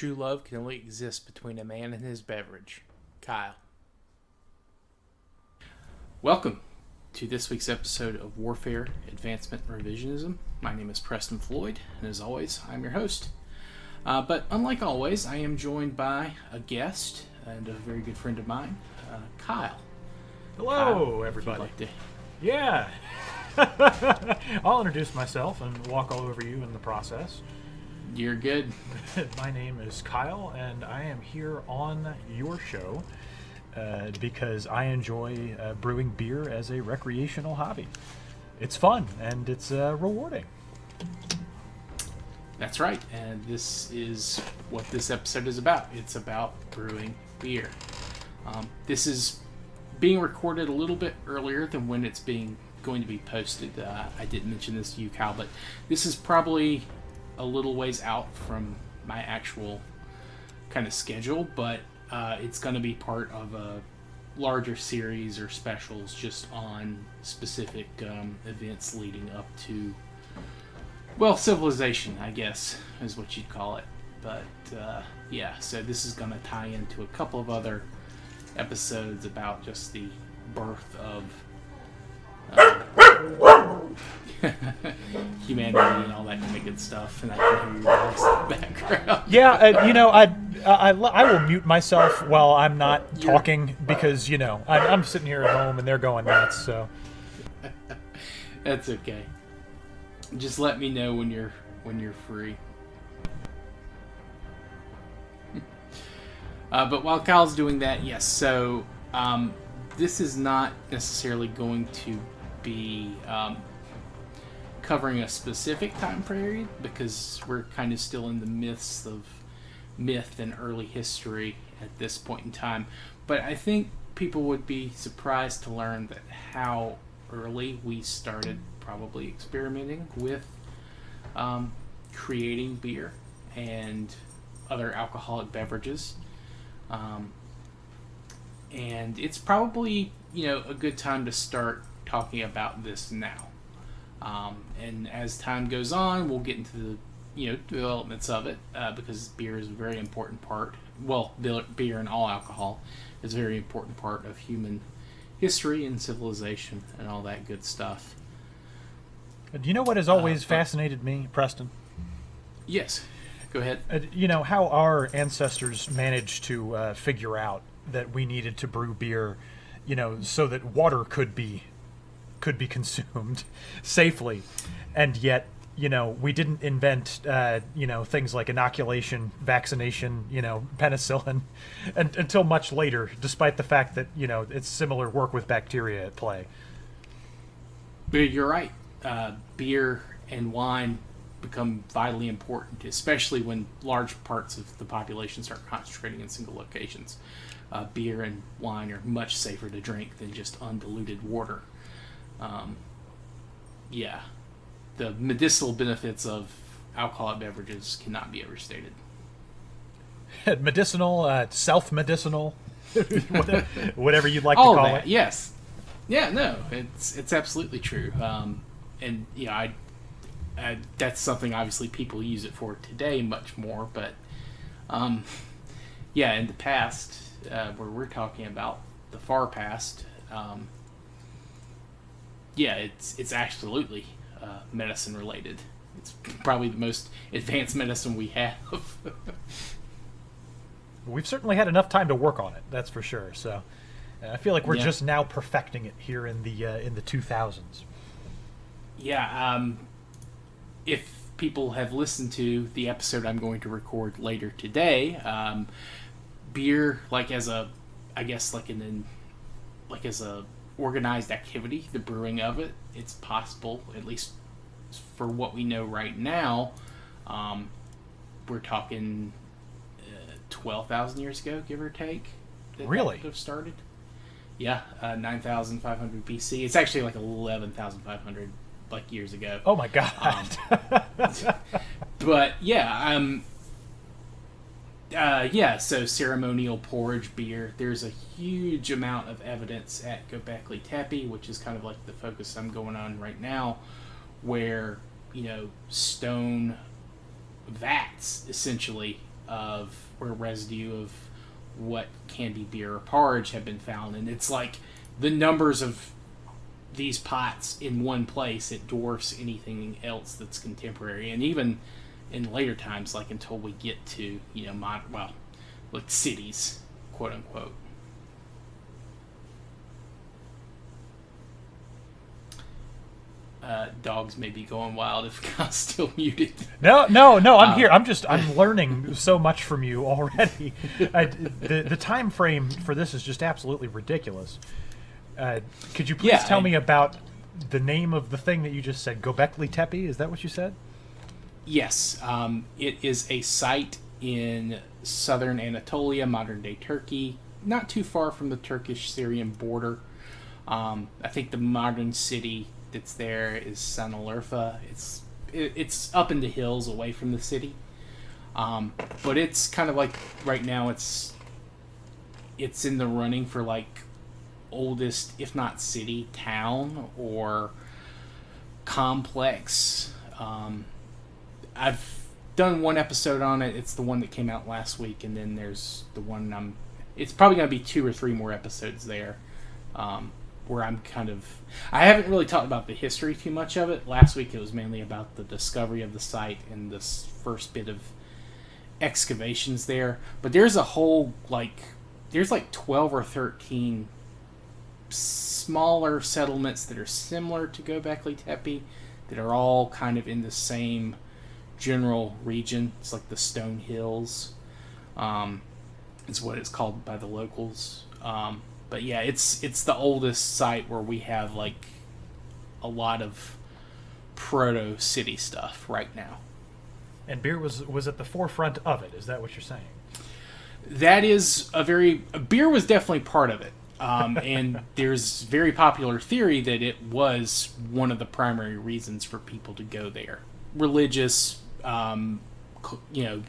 true love can only exist between a man and his beverage. Kyle. Welcome to this week's episode of Warfare, Advancement, and Revisionism. My name is Preston Floyd, and as always, I'm your host. But unlike always, I am joined by a guest and a very good friend of mine, Kyle. Hello, Kyle, everybody. If you'd like Yeah. I'll introduce myself and walk all over you in the process. You're good. My name is Kyle, and I am here on your show because I enjoy brewing beer as a recreational hobby. It's fun, and it's rewarding. That's right, and this is what this episode is about. It's about brewing beer. This is being recorded a little bit earlier than when it's going to be posted. I didn't mention this to you, Kyle, but this is probably a little ways out from my actual kind of schedule, but it's going to be part of a larger series or specials just on specific events leading up to, well, civilization, I guess, is what you'd call it. But, yeah, so this is going to tie into a couple of other episodes about just the birth of humanity and all that kind of good stuff, and I can hear your voice in the background. Yeah, I will mute myself while I'm not talking because, I'm sitting here at home and they're going nuts, so. That's okay. Just let me know when you're free. But while Kyle's doing that, yes, so this is not necessarily going to be covering a specific time period because we're kind of still in the midst of myth and early history at this point in time. But I think people would be surprised to learn that how early we started probably experimenting with creating beer and other alcoholic beverages. And it's probably, a good time to start talking about this now. And as time goes on, we'll get into the, developments of it, because beer is a very important part. Well, beer and all alcohol is a very important part of human history and civilization and all that good stuff. Do you know what has always fascinated me, Preston? Yes. Go ahead. How our ancestors managed to figure out that we needed to brew beer, so that water could be consumed safely, and yet, we didn't invent, things like inoculation, vaccination, penicillin, until much later, despite the fact that, it's similar work with bacteria at play. But you're right. Beer and wine become vitally important, especially when large parts of the population start concentrating in single locations. Beer and wine are much safer to drink than just undiluted water. The medicinal benefits of alcoholic beverages cannot be overstated. Medicinal, self-medicinal, whatever you'd like All to call that, it. Yes. Yeah, no, it's absolutely true. And that's something obviously people use it for today much more, but in the past, where we're talking about the far past, it's absolutely medicine related. It's probably the most advanced medicine we have. We've certainly had enough time to work on it, that's for sure. So I feel like we're just now perfecting it here in the 2000s. Yeah, if people have listened to the episode I'm going to record later today, beer, as a organized activity, the brewing of it, it's possible, at least for what we know right now, we're talking 12,000 years ago, give or take. Really? That have started. Yeah, 9,500 BC. It's actually 11,500 years ago. Oh my god. But so ceremonial porridge beer. There's a huge amount of evidence at Göbekli Tepe, which is kind of the focus I'm going on right now, where stone vats essentially of or residue of what can be beer or porridge have been found, and it's like the numbers of these pots in one place, it dwarfs anything else that's contemporary, and even in later times, like until we get to like cities, quote unquote. Dogs may be going wild if Kyle's still muted. No, I'm here. I'm learning so much from you already. The time frame for this is just absolutely ridiculous. Could you please tell me about the name of the thing that you just said? Göbekli Tepe? Is that what you said? Yes. It is a site in southern Anatolia, modern-day Turkey, not too far from the Turkish-Syrian border. I think the modern city that's there is Sanalurfa. It's up in the hills away from the city, but it's kind of like right now it's in the running for like oldest, if not city, town or complex. I've done one episode on it. It's the one that came out last week, and then there's the one it's probably going to be 2 or 3 more episodes there. Where I haven't really talked about the history too much of it. Last week it was mainly about the discovery of the site and this first bit of excavations there. But there's a whole, there's 12 or 13 smaller settlements that are similar to Göbekli Tepe that are all kind of in the same general region. It's like the Stone Hills. Is what it's called by the locals. But yeah, it's the oldest site where we have like a lot of proto city stuff right now. And beer was at the forefront of it. Is that what you're saying? That is beer was definitely part of it. And there's very popular theory that it was one of the primary reasons for people to go there. Religious,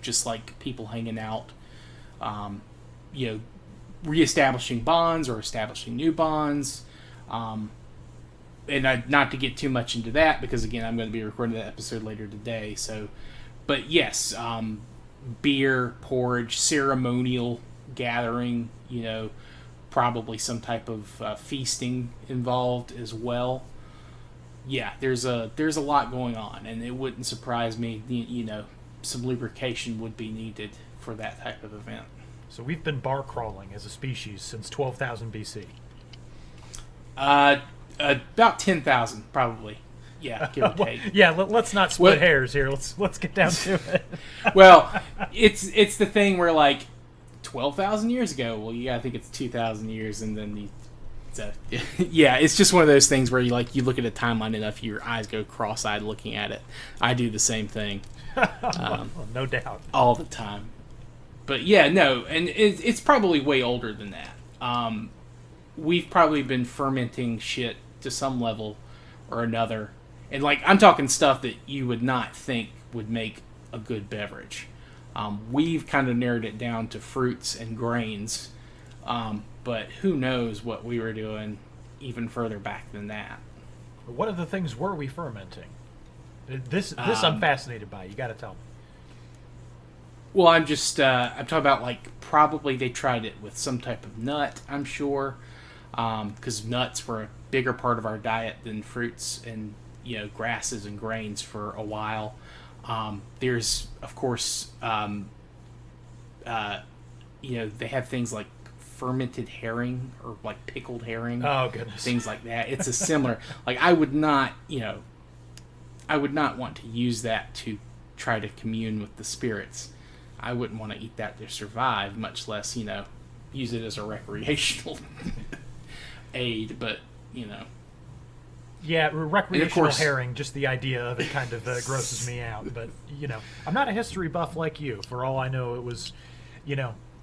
just like people hanging out, reestablishing bonds or establishing new bonds. And not to get too much into that, because again, I'm going to be recording that episode later today. So, but yes, beer, porridge, ceremonial gathering, probably some type of feasting involved as well. Yeah, there's a lot going on, and it wouldn't surprise me, some lubrication would be needed for that type of event. So we've been bar crawling as a species since 12,000 BC. About 10,000, probably. Yeah, give or take. Yeah, let's not split hairs here. Let's get down to it. Well, it's the thing where 12,000 years ago. Well, I think it's 2,000 years, and then yeah, it's just one of those things where you look at a timeline enough, your eyes go cross-eyed looking at it. I do the same thing. Well, no doubt. All the time. But yeah, no, and it's probably way older than that. We've probably been fermenting shit to some level or another. And I'm talking stuff that you would not think would make a good beverage. We've kind of narrowed it down to fruits and grains. But who knows what we were doing even further back than that. What other things were we fermenting? This I'm fascinated by. You got to tell me. Well, I'm talking about probably they tried it with some type of nut, I'm sure, because nuts were a bigger part of our diet than fruits and grasses and grains for a while. There's of course they have things like fermented herring or pickled herring. Oh goodness, things like that. It's a similar I would not want to use that to try to commune with the spirits. I wouldn't want to eat that to survive, much less, use it as a recreational aid, but, Yeah, recreational herring, just the idea of it kind of grosses me out. But, I'm not a history buff like you. For all I know, it was,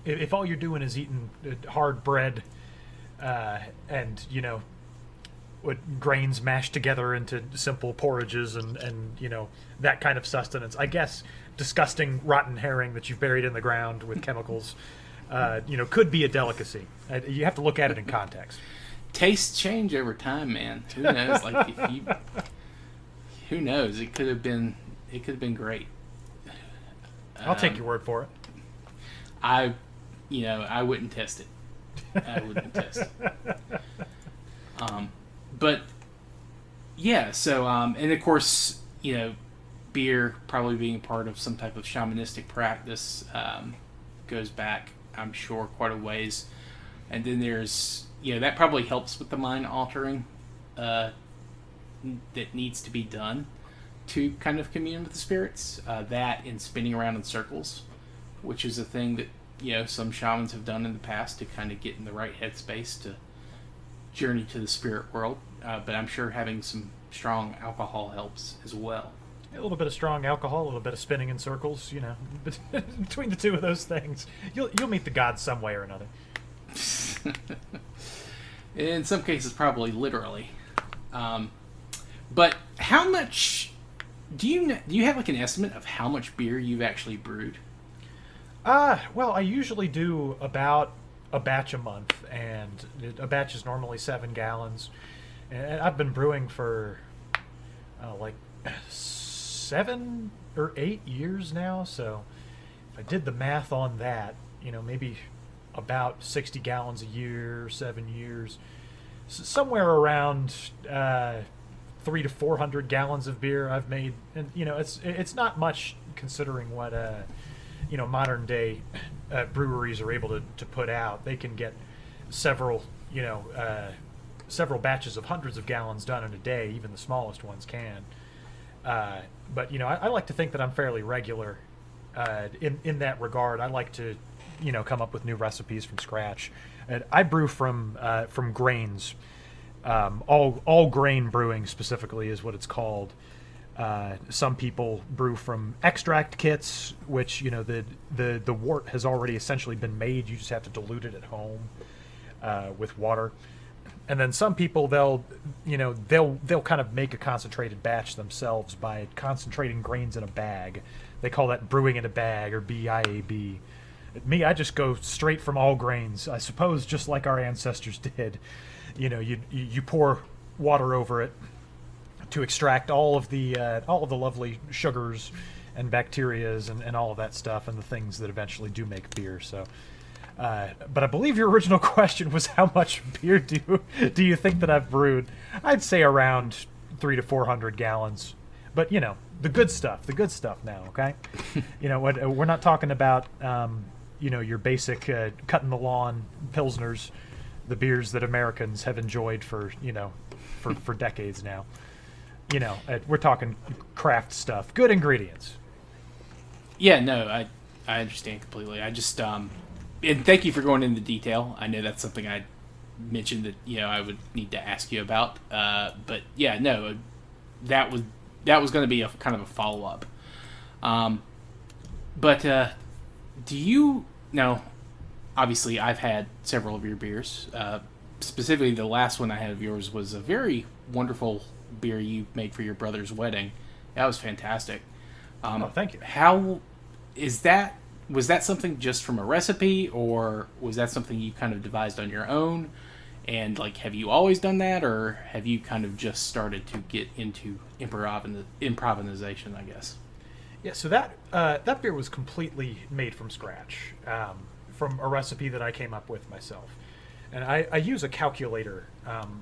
if all you're doing is eating hard bread and, with grains mashed together into simple porridges and that kind of sustenance, I guess disgusting rotten herring that you've buried in the ground with chemicals, could be a delicacy. You have to look at it in context. Tastes change over time, man. Who knows? Who knows? It could have been great. I'll take your word for it. I, I wouldn't test it. I wouldn't test it. But yeah, so and of course, beer probably being part of some type of shamanistic practice goes back, I'm sure, quite a ways. And then there's that probably helps with the mind altering that needs to be done to kind of commune with the spirits. That and spinning around in circles, which is a thing that some shamans have done in the past to kind of get in the right headspace to journey to the spirit world. But I'm sure having some strong alcohol helps as well. A little bit of strong alcohol, a little bit of spinning in circles, between the two of those things, you'll meet the gods some way or another. In some cases, probably literally. But how much do you have like an estimate of how much beer you've actually brewed? Well, I usually do about a batch a month, and a batch is normally 7 gallons. And I've been brewing for like 7 or 8 years now, so if I did the math on that, maybe about 60 gallons a year, 7 years, somewhere around 300 to 400 gallons of beer I've made. And it's not much considering what modern day breweries are able to put out. They can get several batches of hundreds of gallons done in a day. Even the smallest ones can. But I like to think that I'm fairly regular in that regard. I like to come up with new recipes from scratch. And I brew from grains. All grain brewing specifically is what it's called. Some people brew from extract kits, which the wort has already essentially been made. You just have to dilute it at home with water. And then some people they'll kind of make a concentrated batch themselves by concentrating grains in a bag. They call that brewing in a bag, or BIAB. Me, I just go straight from all grains. I suppose just like our ancestors did. You pour water over it to extract all of the lovely sugars and bacterias and all of that stuff, and the things that eventually do make beer. So. But I believe your original question was how much beer do you think that I've brewed? I'd say around 300 to 400 gallons. But the good stuff now. Okay, we're not talking about your basic cut in the lawn pilsners, the beers that Americans have enjoyed for decades now. We're talking craft stuff, good ingredients. Yeah, no, I understand completely. I just and thank you for going into detail. I know that's something I mentioned that I would need to ask you about. But yeah, no, that was going to be a kind of a follow up. But do you know? Obviously, I've had several of your beers. Specifically, the last one I had of yours was a very wonderful beer you made for your brother's wedding. That was fantastic. Thank you. How is that? Was that something just from a recipe, or was that something you kind of devised on your own? And have you always done that, or have you kind of just started to get into improvisation, I guess? Yeah, so that beer was completely made from scratch, from a recipe that I came up with myself. And I use a calculator.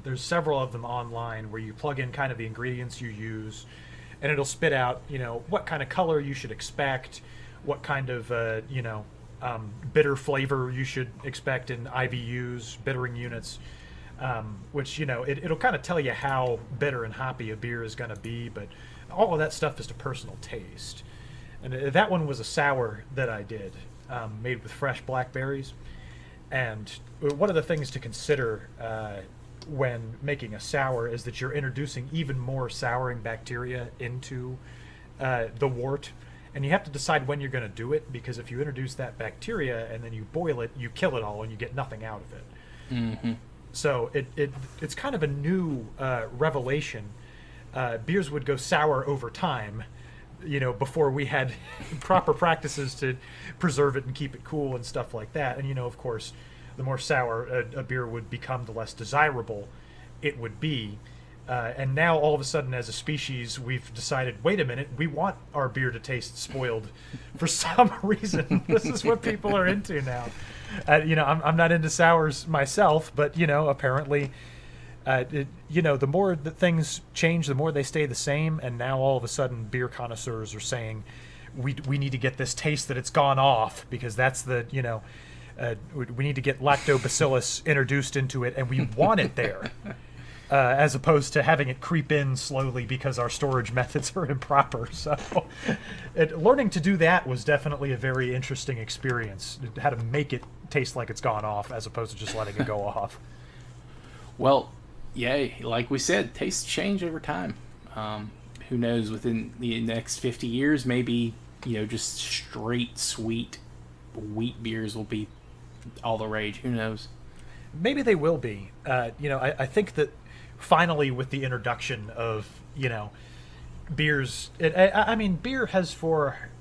There's several of them online where you plug in kind of the ingredients you use, and it'll spit out, what kind of color you should expect, what kind of bitter flavor you should expect in IBUs, bittering units, which it'll kind of tell you how bitter and hoppy a beer is going to be, but all of that stuff is to personal taste. And that one was a sour that I did, made with fresh blackberries. And one of the things to consider when making a sour is that you're introducing even more souring bacteria into the wort. And you have to decide when you're going to do it, because if you introduce that bacteria and then you boil it, you kill it all and you get nothing out of it. Mm-hmm. So it's kind of a new revelation. Beers would go sour over time, before we had proper practices to preserve it and keep it cool and stuff like that. And, of course, the more sour a beer would become, the less desirable it would be. And now all of a sudden, as a species, we've decided, wait a minute, we want our beer to taste spoiled for some reason. This is what people are into now. I'm not into sours myself, but apparently, the more that things change, the more they stay the same. And now all of a sudden, beer connoisseurs are saying, we need to get this taste that it's gone off, because that's the we need to get lactobacillus introduced into it, and we want it there. As opposed to having it creep in slowly because our storage methods are improper. So learning to do that was definitely a very interesting experience, how to make it taste like it's gone off as opposed to just letting it go off. Well, yeah, like we said, tastes change over time. Who knows, within the next 50 years, maybe, just straight sweet wheat beers will be all the rage. Who knows? Maybe they will be. I think that finally, with the introduction of, beers, beer has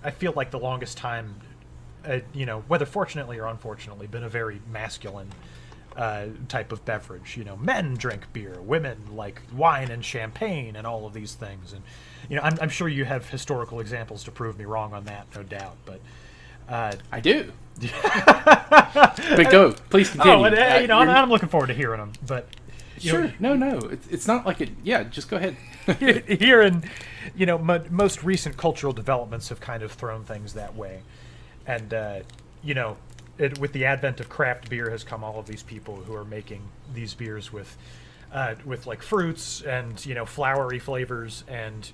I feel like the longest time, whether fortunately or unfortunately, been a very masculine type of beverage. Men drink beer, women like wine and champagne and all of these things. And, I'm sure you have historical examples to prove me wrong on that, no doubt. But I do. But go, please continue. I'm looking forward to hearing them. But sure, no, it's not like it. Yeah, just go ahead. Here in, most recent cultural developments have kind of thrown things that way, and with the advent of craft beer has come all of these people who are making these beers with like fruits and flowery flavors, and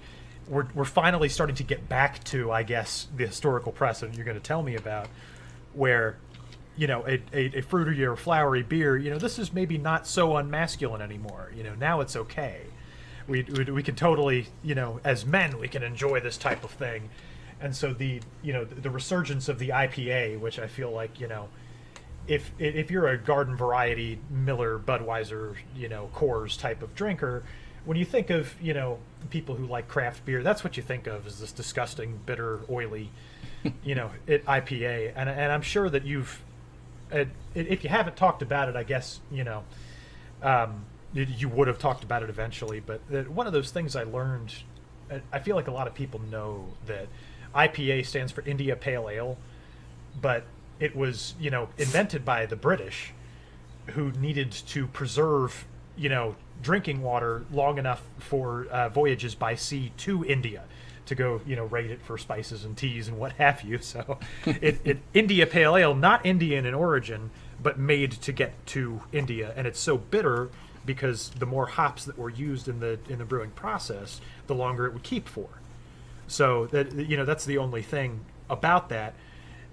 we're finally starting to get back to, I guess, the historical precedent you're going to tell me about, where a fruity or flowery beer, this is maybe not so unmasculine anymore. Now it's okay. We can totally, as men, we can enjoy this type of thing. And so the resurgence of the IPA, which I feel like, if you're a garden variety Miller, Budweiser, Coors type of drinker, when you think of, people who like craft beer, that's what you think of, is this disgusting, bitter, oily, IPA. And I'm sure that if you haven't talked about it, I guess, you would have talked about it eventually. But one of those things I learned, I feel like a lot of people know that IPA stands for India Pale Ale, but it was, invented by the British, who needed to preserve, drinking water long enough for voyages by sea to India, to go, rate it for spices and teas and what have you. So it India Pale Ale, not Indian in origin, but made to get to India. And it's so bitter because the more hops that were used in the brewing process, the longer it would keep for. So that's the only thing about that.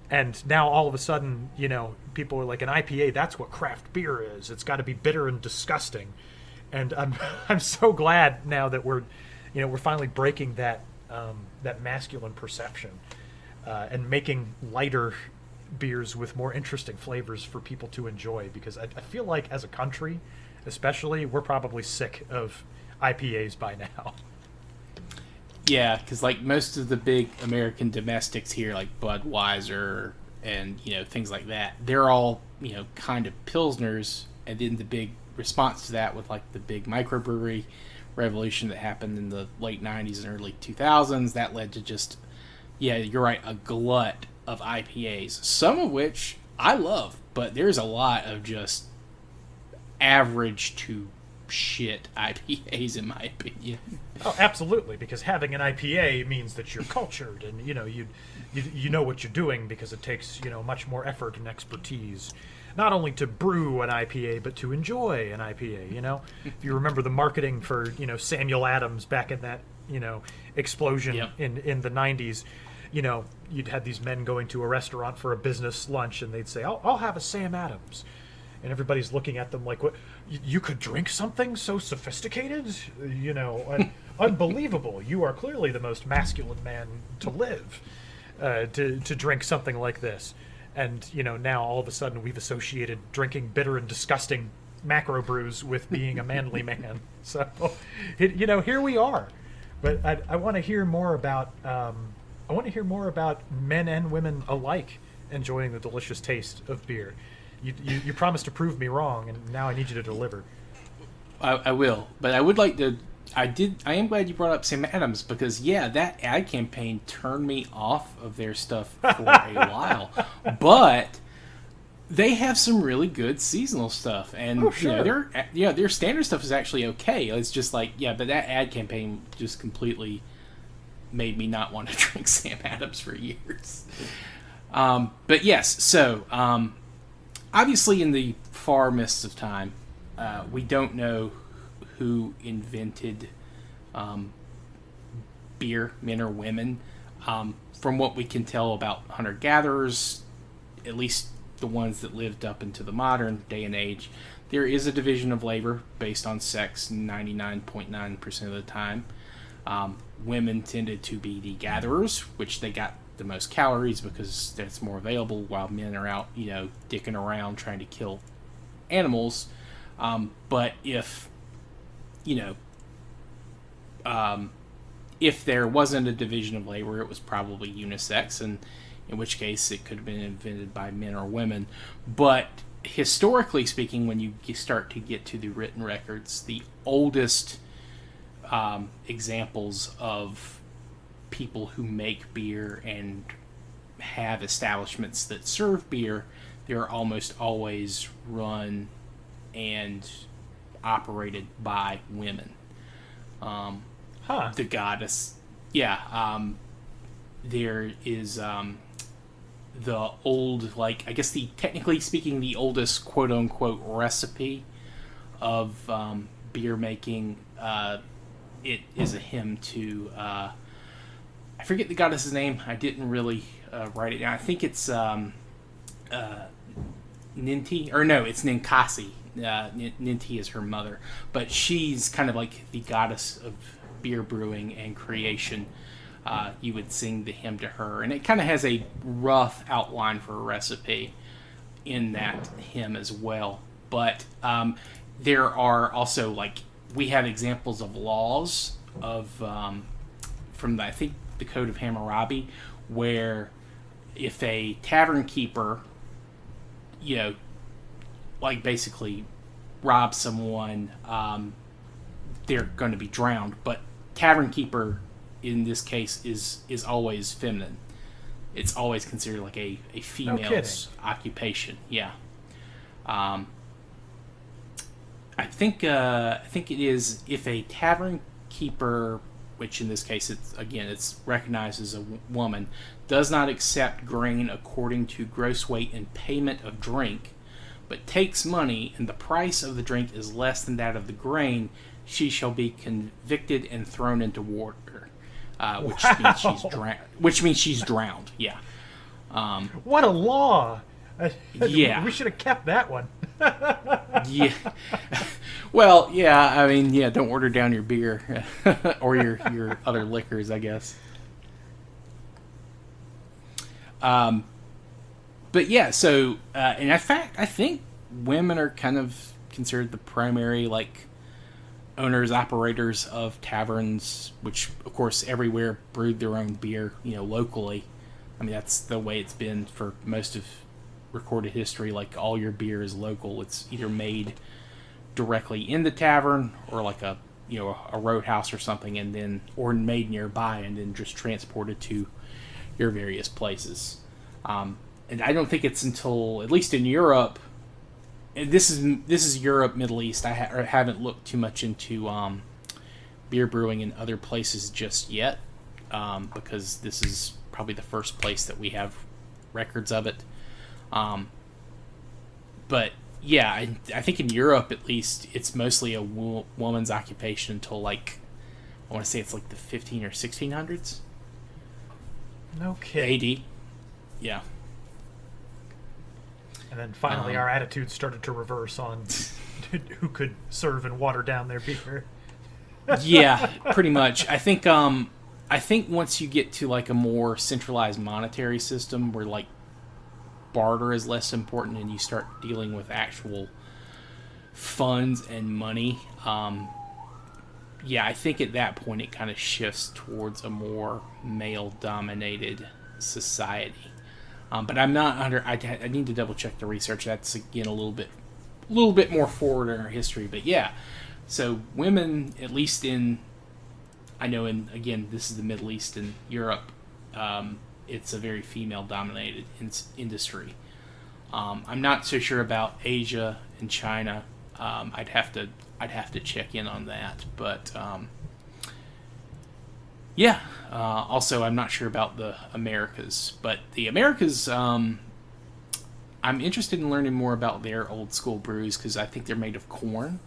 And now all of a sudden, people are like, an IPA, that's what craft beer is. It's got to be bitter and disgusting. And I'm so glad now that we're finally breaking that masculine perception, and making lighter beers with more interesting flavors for people to enjoy. Because I feel like, as a country, especially, we're probably sick of IPAs by now. Yeah, because like most of the big American domestics here, like Budweiser and things like that, they're all kind of pilsners, and then the big response to that with like the big microbrewery revolution that happened in the late 90s and early 2000s, that led to just, you're right, a glut of IPAs, some of which I love, but there's a lot of just average to shit IPAs, in my opinion. Oh, absolutely, because having an IPA means that you're cultured, and you know what you're doing, because it takes much more effort and expertise, not only to brew an IPA, but to enjoy an IPA. If you remember the marketing for Samuel Adams back in that explosion in the 90s, you'd had these men going to a restaurant for a business lunch, and they'd say, I'll have a Sam Adams. And everybody's looking at them like, what? You could drink something so sophisticated? Unbelievable. You are clearly the most masculine man to live, to drink something like this. And, now all of a sudden we've associated drinking bitter and disgusting macro brews with being a manly man. So, here we are. But I want to hear more about men and women alike enjoying the delicious taste of beer. You promised to prove me wrong, and now I need you to deliver. I will, but I would like to I am glad you brought up Sam Adams because that ad campaign turned me off of their stuff for a while, but they have some really good seasonal stuff, and their standard stuff is actually okay. It's just like but that ad campaign just completely made me not want to drink Sam Adams for years. But yes, so obviously in the far mists of time, we don't know who invented beer, men or women. From what we can tell about hunter-gatherers, at least the ones that lived up into the modern day and age, there is a division of labor based on sex 99.9% of the time. Women tended to be the gatherers, which they got the most calories because that's more available, while men are out, dicking around trying to kill animals. But if there wasn't a division of labor, it was probably unisex, and in which case it could have been invented by men or women. But historically speaking, when you start to get to the written records, the oldest examples of people who make beer and have establishments that serve beer, they're almost always run and operated by women. The goddess. There is the old, I guess technically speaking, the oldest quote-unquote recipe of beer making. It is a hymn to, I forget the goddess's name. I didn't really write it down. I think it's Ninti, or no, it's Ninkasi. Ninti is her mother, but she's kind of like the goddess of beer brewing and creation. You would sing the hymn to her, and it kind of has a rough outline for a recipe in that hymn as well. But there are also, we have examples of laws of from I think the Code of Hammurabi, where if a tavern keeper basically rob someone, they're going to be drowned. But tavern keeper in this case is always feminine. It's always considered like a female's occupation. Yeah. I think it is if a tavern keeper, which in this case it's recognized as a woman, does not accept grain according to gross weight in payment of drink, but takes money and the price of the drink is less than that of the grain, she shall be convicted and thrown into water, which means she's drowned. Yeah. What a law! Yeah. We should have kept that one. Yeah. Well, yeah. I mean, yeah. Don't order down your beer or your other liquors, I guess. But yeah. So, and in fact, I think women are kind of considered the primary owners, operators of taverns, which of course everywhere brewed their own beer, locally. I mean, that's the way it's been for most of recorded history. All your beer is local. It's either made directly in the tavern or a roadhouse or something, or made nearby and then just transported to your various places. And I don't think it's until, at least in Europe, and this is Europe, Middle East. I haven't looked too much into beer brewing in other places just yet, because this is probably the first place that we have records of it. But yeah, I think in Europe at least it's mostly a woman's occupation until I want to say it's the 15 or 1600s. No kidding. AD. Yeah. And then finally our attitudes started to reverse on who could serve and water down their beer. Yeah, pretty much. I think once you get to a more centralized monetary system where barter is less important and you start dealing with actual funds and money, I think at that point it kind of shifts towards a more male-dominated society. But I'm not I need to double check the research. That's again a little bit more forward in our history. But yeah, So women, at least I know again, this is the Middle East and Europe, it's a very female-dominated industry. I'm not so sure about Asia and China. I'd have to check in on that, but yeah. Also, I'm not sure about the Americas, but the Americas, I'm interested in learning more about their old school brews because I think they're made of corn.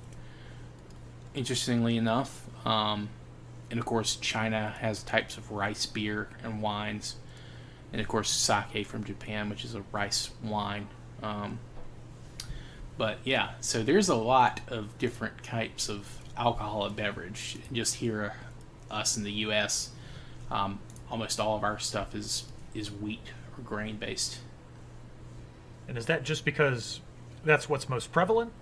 Interestingly enough, and of course, China has types of rice beer and wines, and of course, sake from Japan, which is a rice wine. But yeah, so there's a lot of different types of alcoholic beverage. Just here, us in the U.S., almost all of our stuff is wheat or grain based. And is that just because that's what's most prevalent?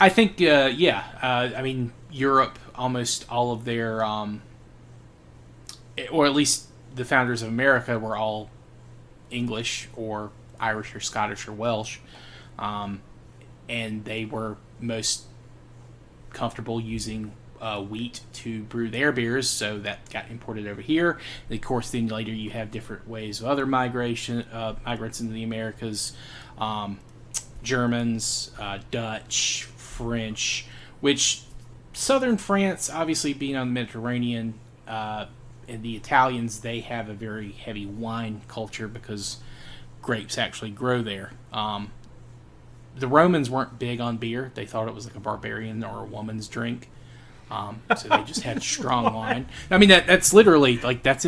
I think, yeah. I mean, Europe, almost all of their, or at least the founders of America were all English or Irish or Scottish or Welsh. And they were most comfortable using wheat to brew their beers, so that got imported over here. And of course, then later you have different ways of other migrants into the Americas. Germans, Dutch, French, which southern France, obviously being on the Mediterranean, and the Italians, they have a very heavy wine culture because grapes actually grow there. The Romans weren't big on beer. They thought it was like a barbarian or a woman's drink. So they just had strong wine. I mean, that's literally like that's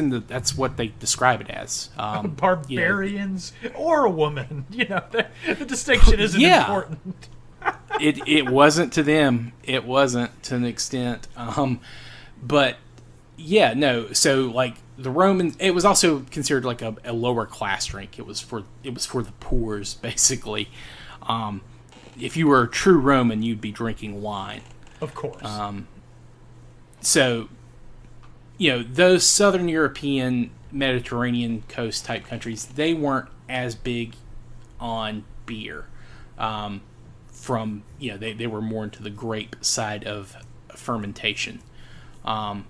what they describe it as. Barbarians or a woman. The distinction isn't important. It wasn't to them. It wasn't to an extent. But yeah, no. So like the Romans, it was also considered like a lower class drink. It was for the poors basically. If you were a true Roman, you'd be drinking wine. Of course. So, those Southern European, Mediterranean coast type countries, they weren't as big on beer. They were more into the grape side of fermentation. But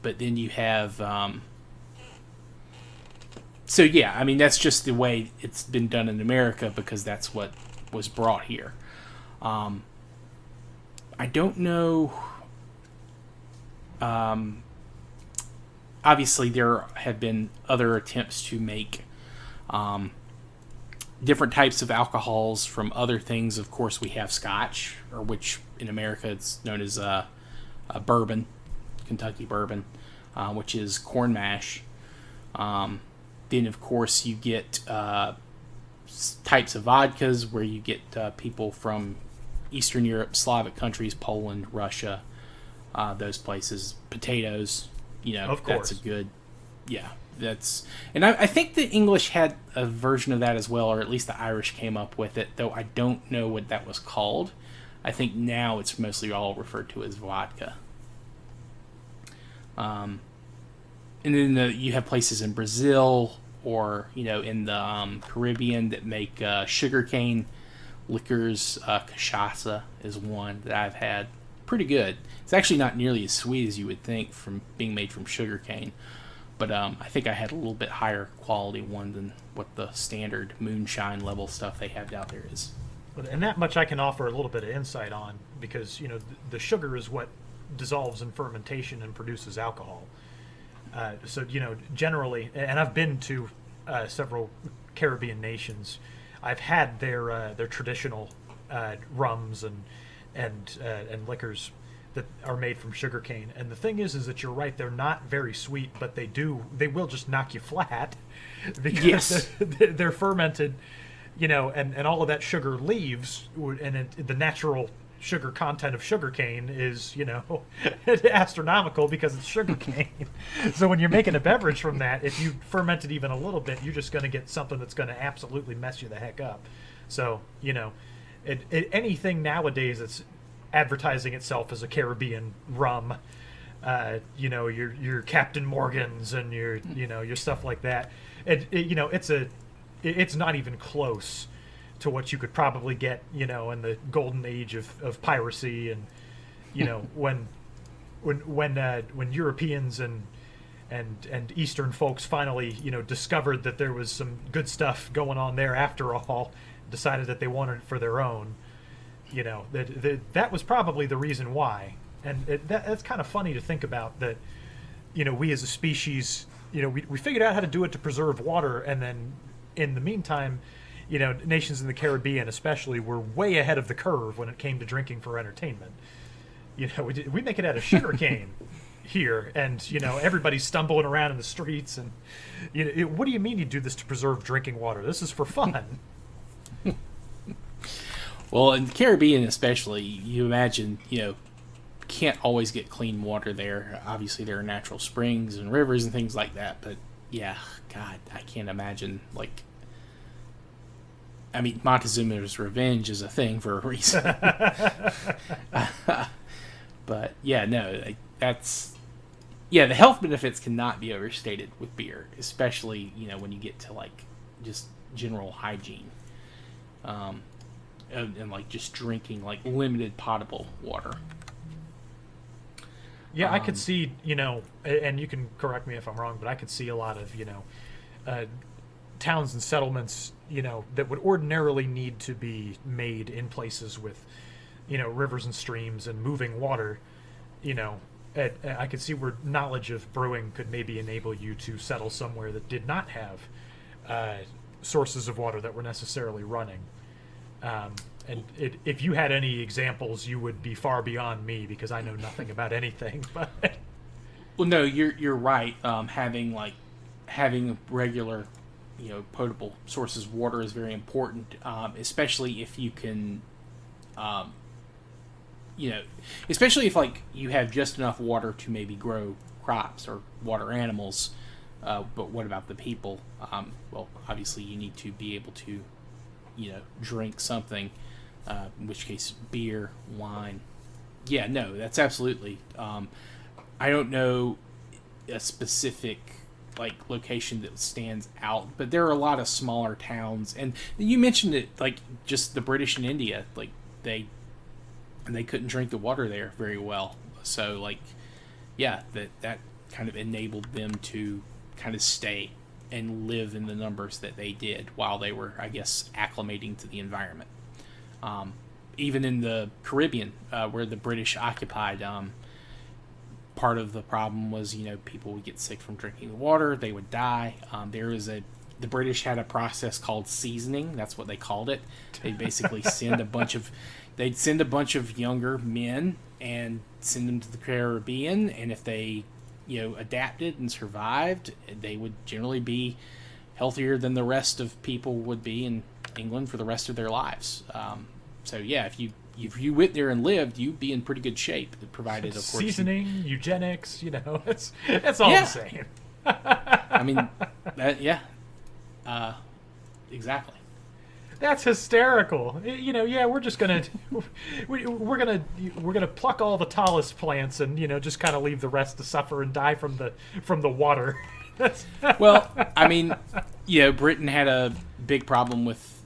then you have, so yeah, I mean, that's just the way it's been done in America because that's what was brought here. I don't know. Obviously, there have been other attempts to make different types of alcohols from other things. Of course, we have Scotch, or which in America it's known as a bourbon, Kentucky bourbon, which is corn mash. Then, of course, you get types of vodkas where you get people from Eastern Europe, Slavic countries, Poland, Russia, those places. Potatoes, of course. That's a good, and I think the English had a version of that as well, or at least the Irish came up with it, though I don't know what that was called. I think now it's mostly all referred to as vodka. And then you have places in Brazil or, in the Caribbean that make sugarcane liquors. Cachaça is one that I've had. Pretty good. It's actually not nearly as sweet as you would think from being made from sugarcane. But I think I had a little bit higher quality one than what the standard moonshine level stuff they have out there is. And that much I can offer a little bit of insight on because, the sugar is what dissolves in fermentation and produces alcohol. So, generally, and I've been to several Caribbean nations, I've had their traditional rums and liquors that are made from sugarcane. And the thing is that you're right, they're not very sweet, but they will just knock you flat because they're fermented, and all of that sugar leaves, and the natural sugar content of sugarcane is, astronomical because it's sugarcane. So when you're making a beverage from that, if you ferment it even a little bit, you're just going to get something that's going to absolutely mess you the heck up. So, anything nowadays that's advertising itself as a Caribbean rum, your Captain Morgan's and your stuff like that, it's not even close to what you could probably get, in the golden age of piracy, and when Europeans and Eastern folks finally discovered that there was some good stuff going on there after all, decided that they wanted it for their own. That was probably the reason why, and that's kind of funny to think about, that we as a species, we figured out how to do it to preserve water, and then in the meantime, nations in the Caribbean especially were way ahead of the curve when it came to drinking for entertainment. We make it out of sugarcane here, and everybody's stumbling around in the streets, and what do you mean you do this to preserve drinking water? This is for fun. Well, in the Caribbean especially, you imagine, can't always get clean water there. Obviously, there are natural springs and rivers and things like that, but yeah, God, I can't imagine, Montezuma's revenge is a thing for a reason. But yeah, no, the health benefits cannot be overstated with beer, especially, when you get to just general hygiene. And just drinking limited potable water. Yeah, I could see, and you can correct me if I'm wrong, but I could see a lot of, towns and settlements, that would ordinarily need to be made in places with, rivers and streams and moving water. I could see where knowledge of brewing could maybe enable you to settle somewhere that did not have sources of water that were necessarily running. And if you had any examples, you would be far beyond me, because I know nothing about anything. But well, no, you're right. Having regular, potable sources of water is very important, especially if you can, especially if you have just enough water to maybe grow crops or water animals. But what about the people? Well, obviously you need to be able to, drink something, in which case beer, wine. Yeah, no, that's absolutely. I don't know a specific location that stands out, but there are a lot of smaller towns, and you mentioned it, just the British in India, they couldn't drink the water there very well, so yeah, that kind of enabled them to kind of stay and live in the numbers that they did while they were, I guess, acclimating to the environment. Even in the Caribbean, where the British occupied, part of the problem was, people would get sick from drinking the water, they would die. The British had a process called seasoning. That's what they called it. They basically send a bunch of younger men and send them to the Caribbean, and if they adapted and survived, they would generally be healthier than the rest of people would be in England for the rest of their lives. So yeah, if you went there and lived, you'd be in pretty good shape, provided, of course, seasoning, eugenics, it's all the same. Exactly. That's hysterical. We're just gonna we're gonna pluck all the tallest plants and just kind of leave the rest to suffer and die from the water. Well, Britain had a big problem with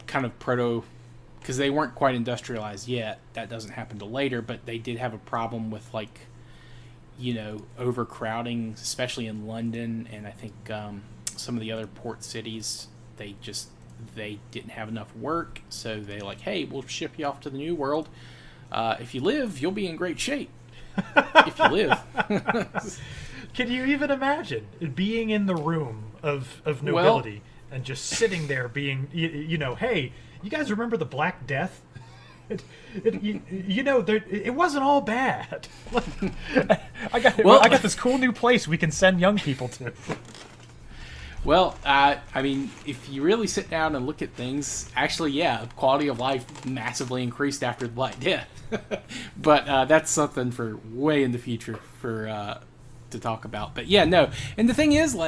kind of because they weren't quite industrialized yet. That doesn't happen till later, but they did have a problem with overcrowding, especially in London, and I think some of the other port cities. They didn't have enough work, so they hey, we'll ship you off to the New World. If you live, you'll be in great shape. If you live. Can you even imagine being in the room of nobility and just sitting there being, hey, you guys remember the Black Death? It wasn't all bad. I got this cool new place we can send young people to. Well, if you really sit down and look at things, actually, yeah, quality of life massively increased after the Black Death. But that's something for way in the future to talk about. But yeah, no. And the thing is,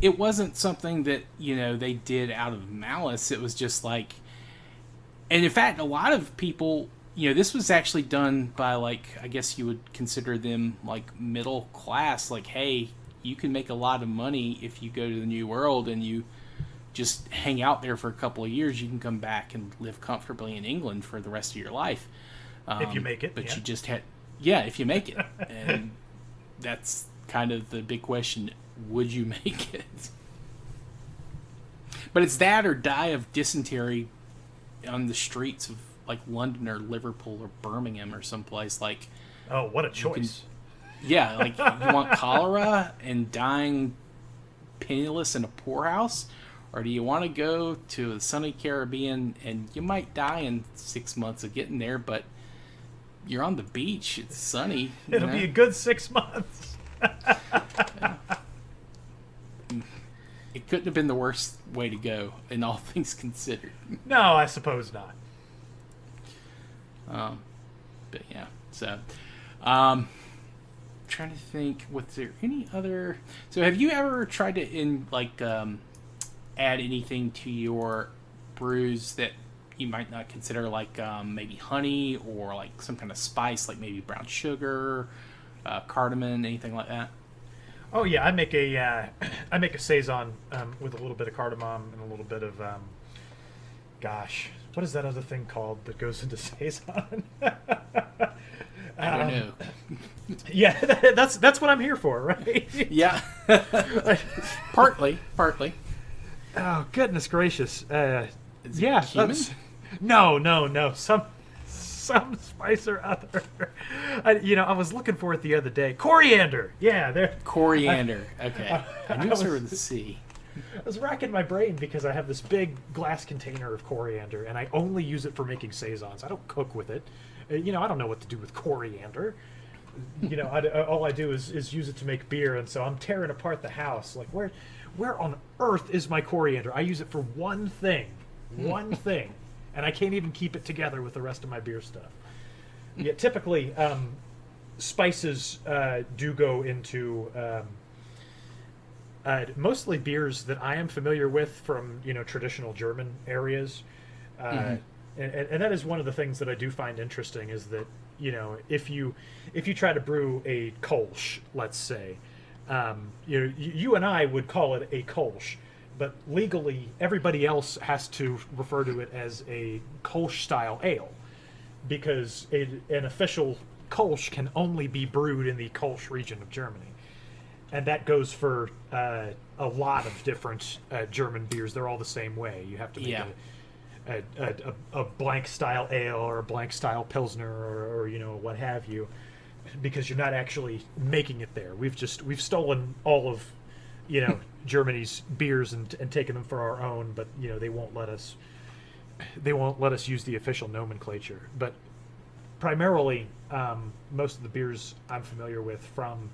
it wasn't something that, they did out of malice. It was just and in fact, a lot of people, this was actually done by, I guess you would consider them, middle class. Hey, you can make a lot of money if you go to the New World and you just hang out there for a couple of years, you can come back and live comfortably in England for the rest of your life. If you make it. But yeah. you just had, yeah, if you make it. And that's kind of the big question. Would you make it? But it's that or die of dysentery on the streets of like London or Liverpool or Birmingham or someplace. Like, Oh, what a choice. yeah, like you want cholera and dying penniless in a poorhouse? Or do you want to go to the sunny Caribbean and you might die in 6 months of getting there, but you're on the beach, it's sunny. It'll be a good 6 months. It couldn't have been the worst way to go, in all things considered. No, I suppose not. But yeah, so trying to think, was there any other? So have you ever tried to add anything to your brews that you might not consider, like maybe honey or like some kind of spice, like maybe brown sugar, cardamom, anything like that? Oh yeah, I make a saison with a little bit of cardamom and a little bit of gosh, what is that other thing called that goes into saison? I don't know. Yeah, that's what I'm here for, right? Yeah, partly. Oh goodness gracious! Is it Yeah, cumin? no, some spice or other. I was looking for it the other day. Coriander. Yeah, there. Coriander. Okay, I knew it started with a C. I was racking my brain because I have this big glass container of coriander, and I only use it for making saisons. I don't cook with it. I don't know what to do with coriander. All I do is use it to make beer, and so I'm tearing apart the house. Like, where on earth is my coriander? I use it for one thing, and I can't even keep it together with the rest of my beer stuff. Yeah, typically, spices do go into mostly beers that I am familiar with from traditional German areas, and that is one of the things that I do find interesting is that if you try to brew a Kolsch, let's say, you and I would call it a Kolsch, but legally everybody else has to refer to it as a Kolsch style ale, because an official Kolsch can only be brewed in the Kolsch region of Germany. And that goes for a lot of different German beers. They're all the same way. You have to make a blank style ale or a blank style pilsner or what have you, because you're not actually making it there. We've stolen all of Germany's beers and taken them for our own, but they won't let us use the official nomenclature. But primarily, most of the beers I'm familiar with from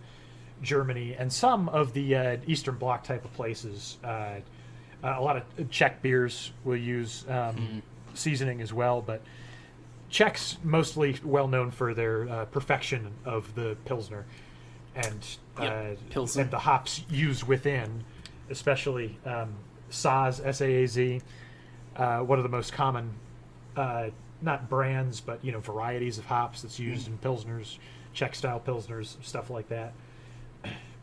Germany and some of the Eastern Bloc type of places. A lot of Czech beers will use seasoning as well, but Czechs mostly well known for their perfection of the Pilsner and Pilsen. the hops used within, especially Saaz, S-A-A-Z, one of the most common, not brands, but varieties of hops that's used in Pilsners, Czech-style Pilsners, stuff like that.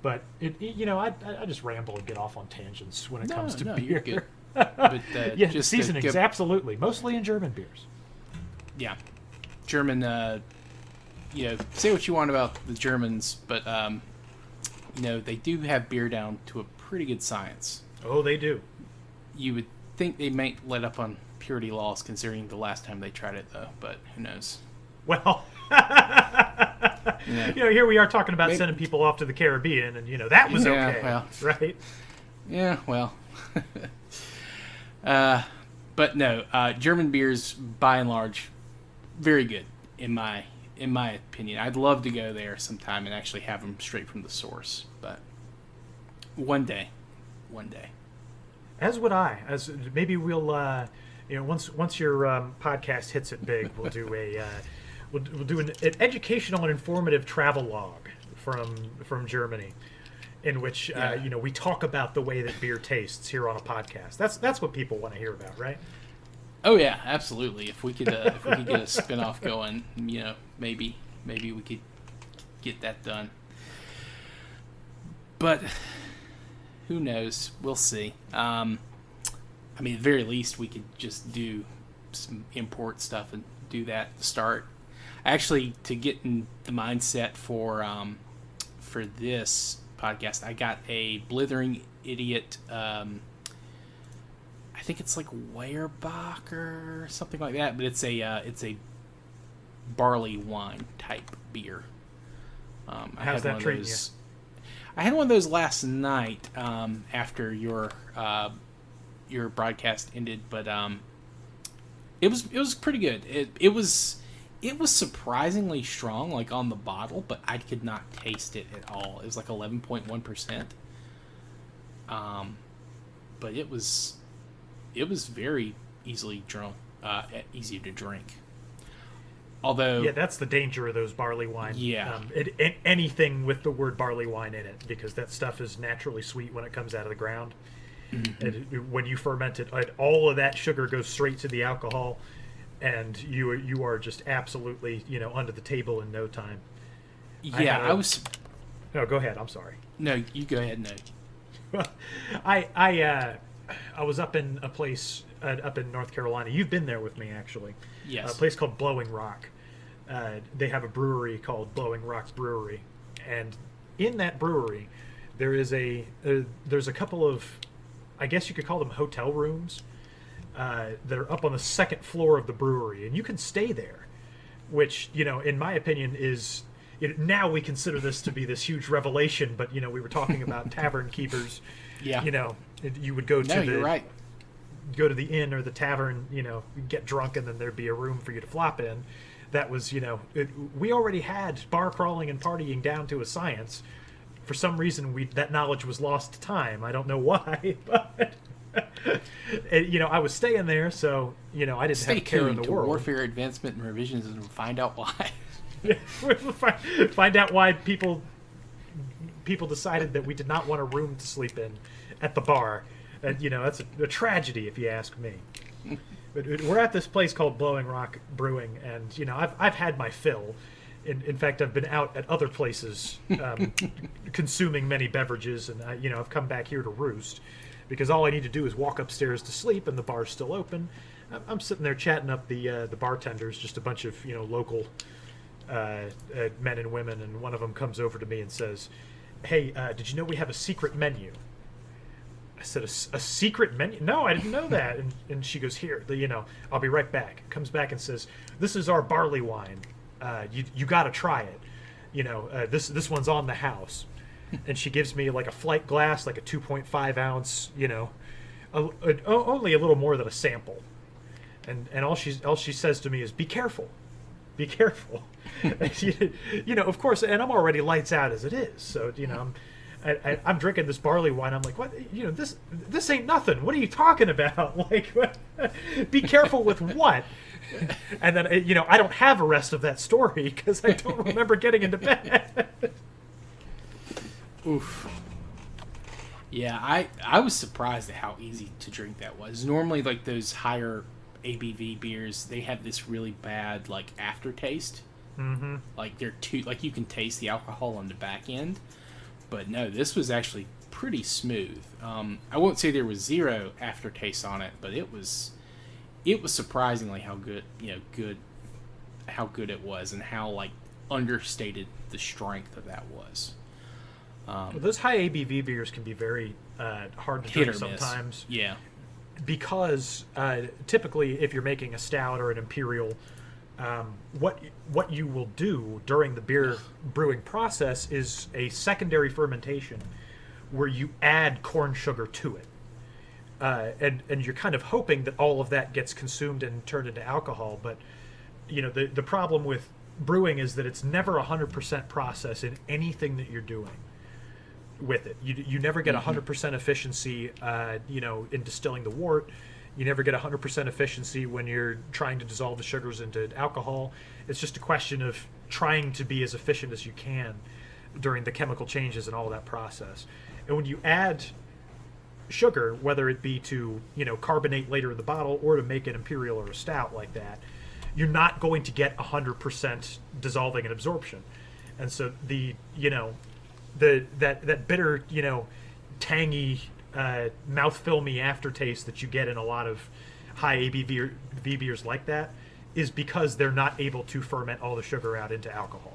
But I just ramble and get off on tangents when it comes to beer. You're good. But Yeah, just seasonings, absolutely, mostly in German beers. Yeah, German. Say what you want about the Germans, but they do have beer down to a pretty good science. Oh, they do. You would think they might let up on purity laws, considering the last time they tried it, though. But who knows? Well, here we are talking about sending people off to the Caribbean, and that was okay, well, right? Yeah, well, but no, German beers by and large very good in my opinion. I'd love to go there sometime and actually have them straight from the source, but one day. As would I. As maybe we'll once your podcast hits it big, we'll do we'll do an educational and informative travel log from Germany, in which we talk about the way that beer tastes here on a podcast. That's what people want to hear about, right? Oh yeah, absolutely. If we could get a spin-off going, maybe we could get that done. But who knows? We'll see. I mean, at the very least, we could just do some import stuff and do that to start. Actually, to get in the mindset for this podcast, I got a Blithering Idiot. I think it's like Weyerbacher or something like that, but it's a barley wine type beer. How's that treating you? I had one of those last night after your broadcast ended, but it was pretty good. It was surprisingly strong, like on the bottle, but I could not taste it at all. It was like 11.1%. But it was very easy to drink. Although, yeah, that's the danger of those barley wine. Yeah, anything with the word barley wine in it, because that stuff is naturally sweet when it comes out of the ground. Mm-hmm. When you ferment it, all of that sugar goes straight to the alcohol, and you are just absolutely under the table in no time. Yeah, I was. No, go ahead. I'm sorry. No, you go ahead. No. I was up in a place up in North Carolina. You've been there with me, actually. Yes. A place called Blowing Rock. They have a brewery called Blowing Rock Brewery, and in that brewery, there's a couple of, I guess you could call them hotel rooms, that are up on the second floor of the brewery, and you can stay there, which in my opinion is. Now we consider this to be this huge revelation, but we were talking about tavern keepers. Yeah. You would go to you're right. Go to the inn or the tavern, get drunk, and then there'd be a room for you to flop in. That was, we already had bar crawling and partying down to a science. For some reason, that knowledge was lost to time. I don't know why, but I was staying there, so I didn't have a care in the world. Warfare Advancement and Revisions and find out why. Find out why people decided that we did not want a room to sleep in at the bar. And, that's a tragedy if you ask me. But we're at this place called Blowing Rock Brewing, and I've had my fill. In fact, I've been out at other places consuming many beverages, and I've come back here to roost because all I need to do is walk upstairs to sleep, and the bar's still open. I'm sitting there chatting up the bartenders, just a bunch of local men and women, and one of them comes over to me and says, "Hey, did you know we have a secret menu?" I said, a secret menu? No, I didn't know that. And she goes, "Here, I'll be right back." Comes back and says, "This is our barley wine. You got to try it. This one's on the house." And she gives me like a flight glass, like a 2.5 ounce, only a little more than a sample. And all she says to me is, "Be careful. Be careful." Of course, and I'm already lights out as it is. So, I'm drinking this barley wine. I'm like, what? This ain't nothing. What are you talking about? Like, what? Be careful with what? And then, I don't have a rest of that story because I don't remember getting into bed. Oof. Yeah, I was surprised at how easy to drink that was. Normally, like those higher ABV beers, they have this really bad like aftertaste. Mm-hmm. Like you can taste the alcohol on the back end. But no, this was actually pretty smooth. I won't say there was zero aftertaste on it, but it was surprisingly how good it was, and how like understated the strength of that was. Those high ABV beers can be very hard to drink sometimes. Yeah. Because typically, if you're making a stout or an imperial, what you will do during the beer brewing process is a secondary fermentation where you add corn sugar to it. And you're kind of hoping that all of that gets consumed and turned into alcohol. But, the problem with brewing is that it's never 100% process in anything that you're doing with it. You never get 100% efficiency, in distilling the wort. You never get 100% efficiency when you're trying to dissolve the sugars into alcohol. It's just a question of trying to be as efficient as you can during the chemical changes and all that process. And when you add sugar, whether it be to carbonate later in the bottle or to make an imperial or a stout like that, you're not going to get 100% dissolving and absorption. And so that bitter, tangy mouth-filmy aftertaste that you get in a lot of high ABV beers like that is because they're not able to ferment all the sugar out into alcohol.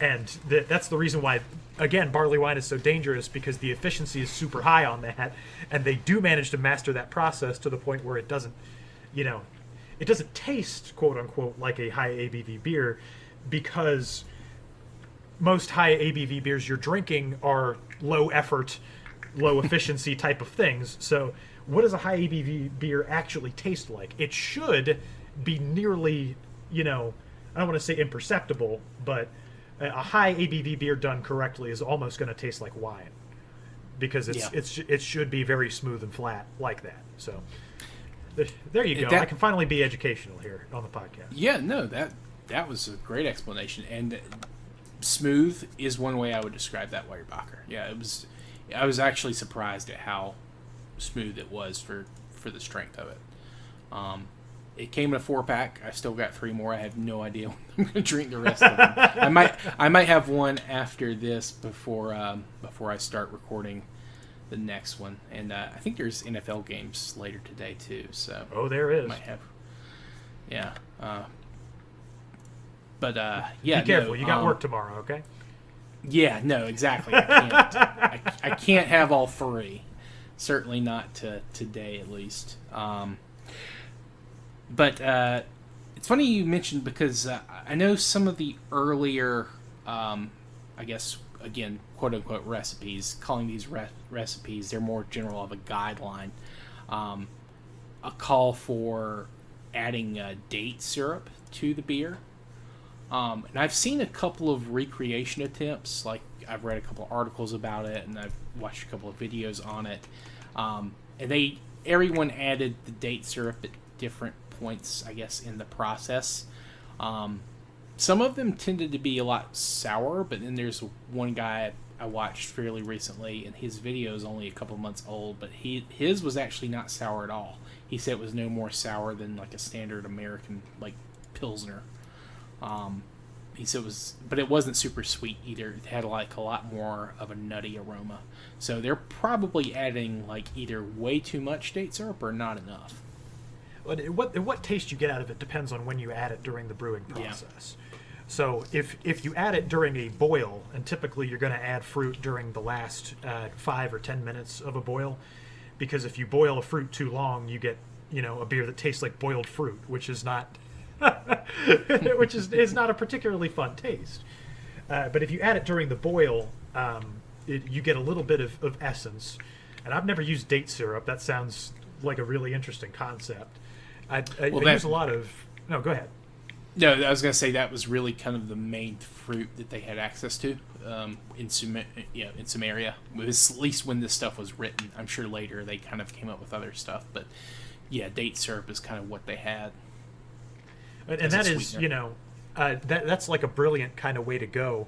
And that's the reason why, again, barley wine is so dangerous, because the efficiency is super high on that, and they do manage to master that process to the point where it doesn't, it doesn't taste, quote-unquote, like a high ABV beer, because most high ABV beers you're drinking are low-effort, low-efficiency type of things. So what does a high ABV beer actually taste like? It should be nearly, I don't want to say imperceptible, but a high ABV beer done correctly is almost going to taste like wine, because it should be very smooth and flat like that. So there you go. I can finally be educational here on the podcast. Yeah, no, that was a great explanation. And smooth is one way I would describe that Weyerbacher. Yeah, I was actually surprised at how smooth it was for the strength of it. It came in a 4-pack. I still got 3 more. I have no idea when I'm going to drink the rest of them. I might have one after this before I start recording the next one. And I think there's NFL games later today too. So there is. I might have. Yeah. But be careful. You got work tomorrow, okay? Yeah. No. Exactly. I can't. I can't have all 3. Certainly not today, at least. But it's funny you mentioned, because I know some of the earlier, I guess, again, quote-unquote recipes, calling these recipes, they're more general of a guideline, a call for adding date syrup to the beer. And I've seen a couple of recreation attempts, like I've read a couple of articles about it, and I've watched a couple of videos on it. And everyone added the date syrup at different points, I guess, in the process. Some of them tended to be a lot sour, but then there's one guy I watched fairly recently, and his video is only a couple months old, but his was actually not sour at all. He said it was no more sour than like a standard American like Pilsner. He said but it wasn't super sweet either. It had like a lot more of a nutty aroma. So they're probably adding like either way too much date syrup or not enough. What taste you get out of it depends on when you add it during the brewing process. Yeah. So if you add it during a boil, and typically you're going to add fruit during the last 5 or 10 minutes of a boil, because if you boil a fruit too long, you get a beer that tastes like boiled fruit, which is not which is not a particularly fun taste. But if you add it during the boil, you get a little bit of essence. And I've never used date syrup. That sounds like a really interesting concept. I use a lot of... No, go ahead. No, I was going to say that was really kind of the main fruit that they had access to in Samaria. It was at least when this stuff was written. I'm sure later they kind of came up with other stuff. But yeah, date syrup is kind of what they had. And that is, that's like a brilliant kind of way to go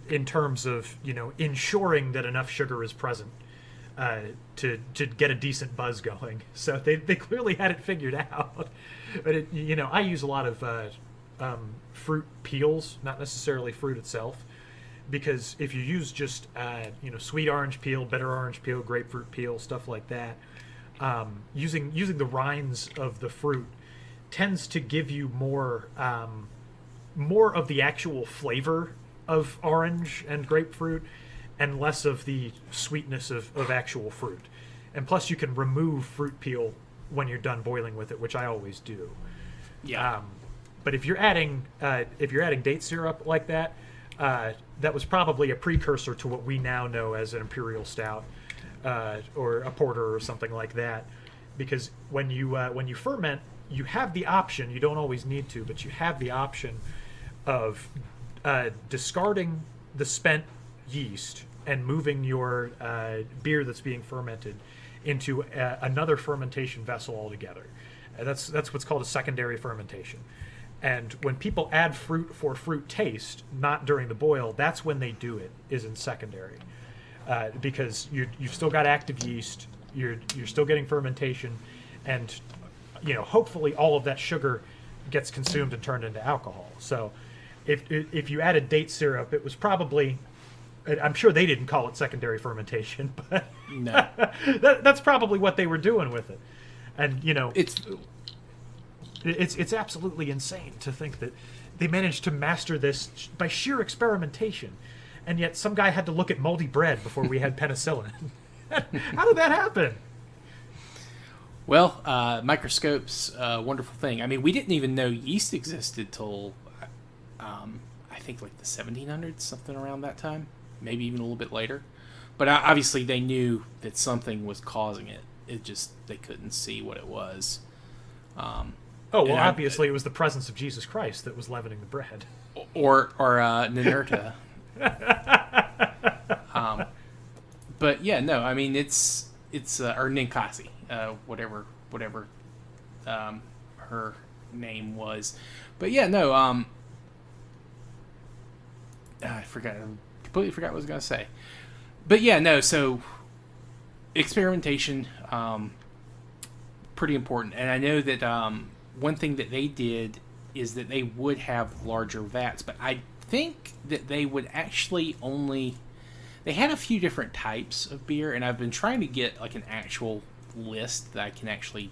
in terms of, ensuring that enough sugar is present to get a decent buzz going. So they clearly had it figured out. But I use a lot of fruit peels, not necessarily fruit itself, because if you use just sweet orange peel, bitter orange peel, grapefruit peel, stuff like that, using the rinds of the fruit tends to give you more of the actual flavor of orange and grapefruit, and less of the sweetness of actual fruit. And plus, you can remove fruit peel when you're done boiling with it, which I always do. Yeah. But if you're adding date syrup like that, that was probably a precursor to what we now know as an imperial stout or a porter or something like that. Because when you ferment, you have the option. You don't always need to, but you have the option of discarding the spent yeast and moving your beer that's being fermented into another fermentation vessel altogether. That's what's called a secondary fermentation. And when people add fruit for fruit taste, not during the boil, that's when they do it, is in secondary. Because you've still got active yeast, you're still getting fermentation, and hopefully all of that sugar gets consumed and turned into alcohol. So if you added date syrup, it was probably I'm sure they didn't call it secondary fermentation, but No, that's probably what they were doing with it. And it's it's absolutely insane to think that they managed to master this by sheer experimentation, and yet some guy had to look at moldy bread before we had penicillin. How did that happen? well, microscopes, wonderful thing. I mean, we didn't even know yeast existed till I think like the 1700s, something around that time, maybe even a little bit later. But obviously, they knew that something was causing it. It just they couldn't see what it was. Obviously, it was the presence of Jesus Christ that was leavening the bread. Or Ninurta. But yeah, no, I mean it's or Ninkasi, whatever her name was. But yeah, no, I completely forgot what I was gonna say. But yeah, no, so experimentation, pretty important, and I know that one thing that they did is that they would have larger vats, but I think that they would actually they had a few different types of beer, and I've been trying to get like an actual list that I can actually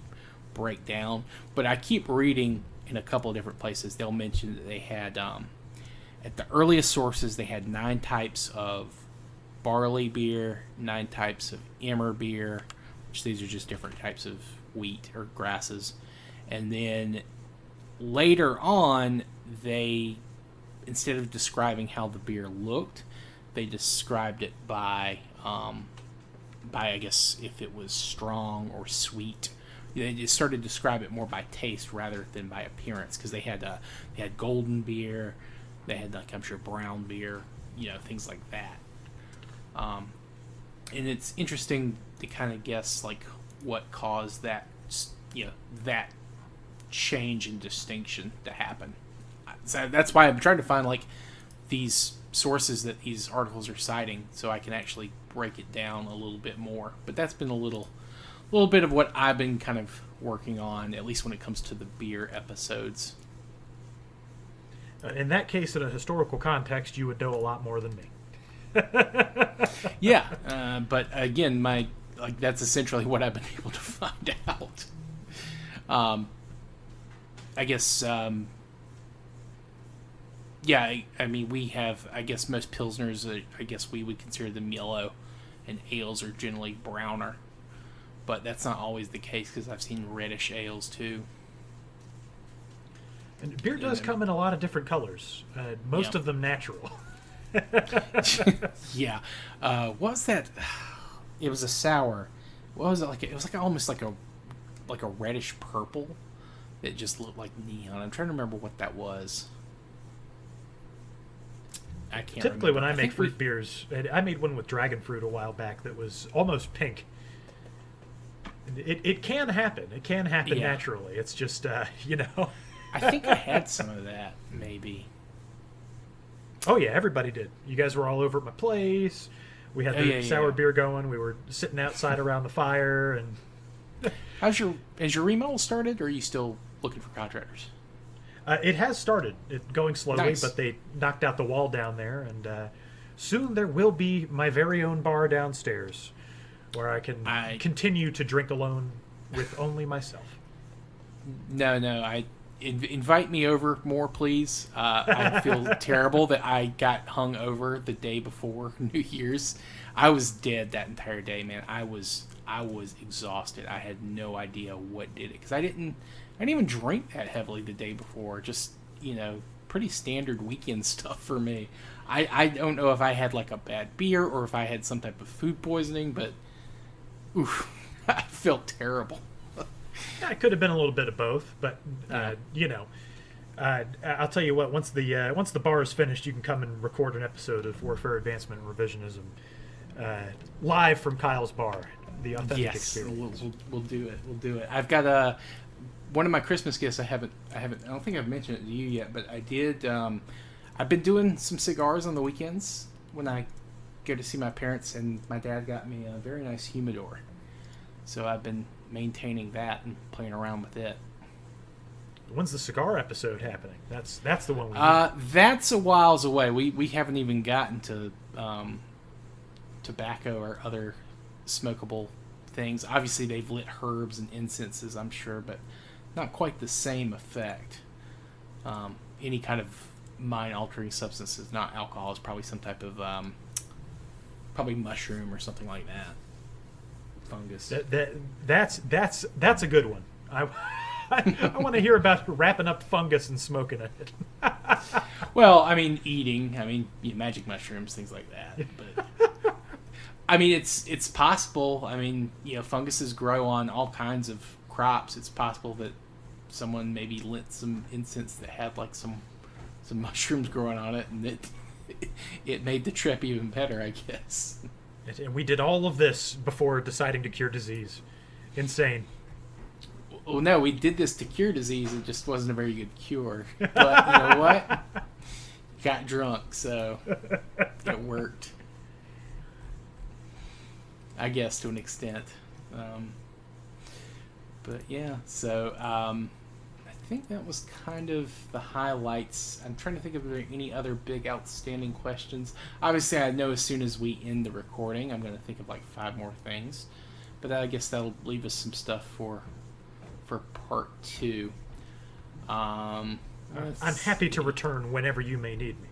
break down, but I keep reading in a couple of different places they'll mention that they had at the earliest sources they had 9 types of barley beer, 9 types of emmer beer, which these are just different types of wheat or grasses. And then later on, they, instead of describing how the beer looked, they described it by I guess if it was strong or sweet. They just started to describe it more by taste rather than by appearance, because they had golden beer, they had like I'm sure brown beer, things like that. And it's interesting to kind of guess like what caused that that change in distinction to happen. So that's why I'm trying to find like these sources that these articles are citing, so I can actually break it down a little bit more. But that's been a little bit of what I've been kind of working on, at least when it comes to the beer episodes. In that case, in a historical context, you would know a lot more than me. Yeah, but again, that's essentially what I've been able to find out. I guess, yeah, I mean, we have, I guess most Pilsners, I guess we would consider them yellow, and ales are generally browner. But that's not always the case, because I've seen reddish ales too. And beer does come in a lot of different colors, most of them natural. Yeah. What was that? It was a sour. What was it like? It was like almost like a reddish purple. It just looked like neon. I'm trying to remember what that was. I can't. Typically, remember. when I make fruit beers, I made one with dragon fruit a while back that was almost pink. It can happen. It can happen naturally. It's just I think I had some of that, maybe. Oh yeah, everybody did. You guys were all over at my place. We had the sour beer going. We were sitting outside around the fire, and has your remodel started, or are you still looking for contractors? It has started. It's going slowly, Nice. but they knocked out the wall down there, and soon there will be my very own bar downstairs, where I can continue to drink alone with only myself. No. Invite me over more, please. I feel terrible that I got hung over the day before New Year's. I was dead that entire day, man. I was exhausted. I had no idea what did it, because I didn't even drink that heavily the day before. Just pretty standard weekend stuff for me. I don't know if I had like a bad beer or if I had some type of food poisoning, but oof, I felt terrible. Yeah, it could have been a little bit of both, but I'll tell you what. Once the bar is finished, you can come and record an episode of Warfare Advancement and Revisionism live from Kyle's bar. The authentic experience. We'll do it. We'll do it. I've got one of my Christmas gifts. I don't think I've mentioned it to you yet, but I did. I've been doing some cigars on the weekends when I go to see my parents, and my dad got me a very nice humidor. So I've been maintaining that and playing around with it. When's the cigar episode happening? That's the one we need. That's a whiles away. We haven't even gotten to tobacco or other smokable things. Obviously, they've lit herbs and incenses, I'm sure, but not quite the same effect. Any kind of mind-altering substances, not alcohol, is probably some type of probably mushroom or something like that. Fungus. That's a good one. I want to hear about wrapping up fungus and smoking it. Well, I mean, eating. I mean, magic mushrooms, things like that. But I mean, it's possible. I mean, funguses grow on all kinds of crops. It's possible that someone maybe lit some incense that had like some mushrooms growing on it, and it made the trip even better, I guess. And we did all of this before deciding to cure disease. Insane. Well, no, we did this to cure disease. It just wasn't a very good cure. But you know what? Got drunk, so it worked. I guess to an extent. But yeah, so I think that was kind of the highlights. I'm trying to think if there are any other big outstanding questions. Obviously, I know as soon as we end the recording, I'm going to think of like 5 more things. But I guess that'll leave us some stuff for part 2. I'm happy to return whenever you may need me.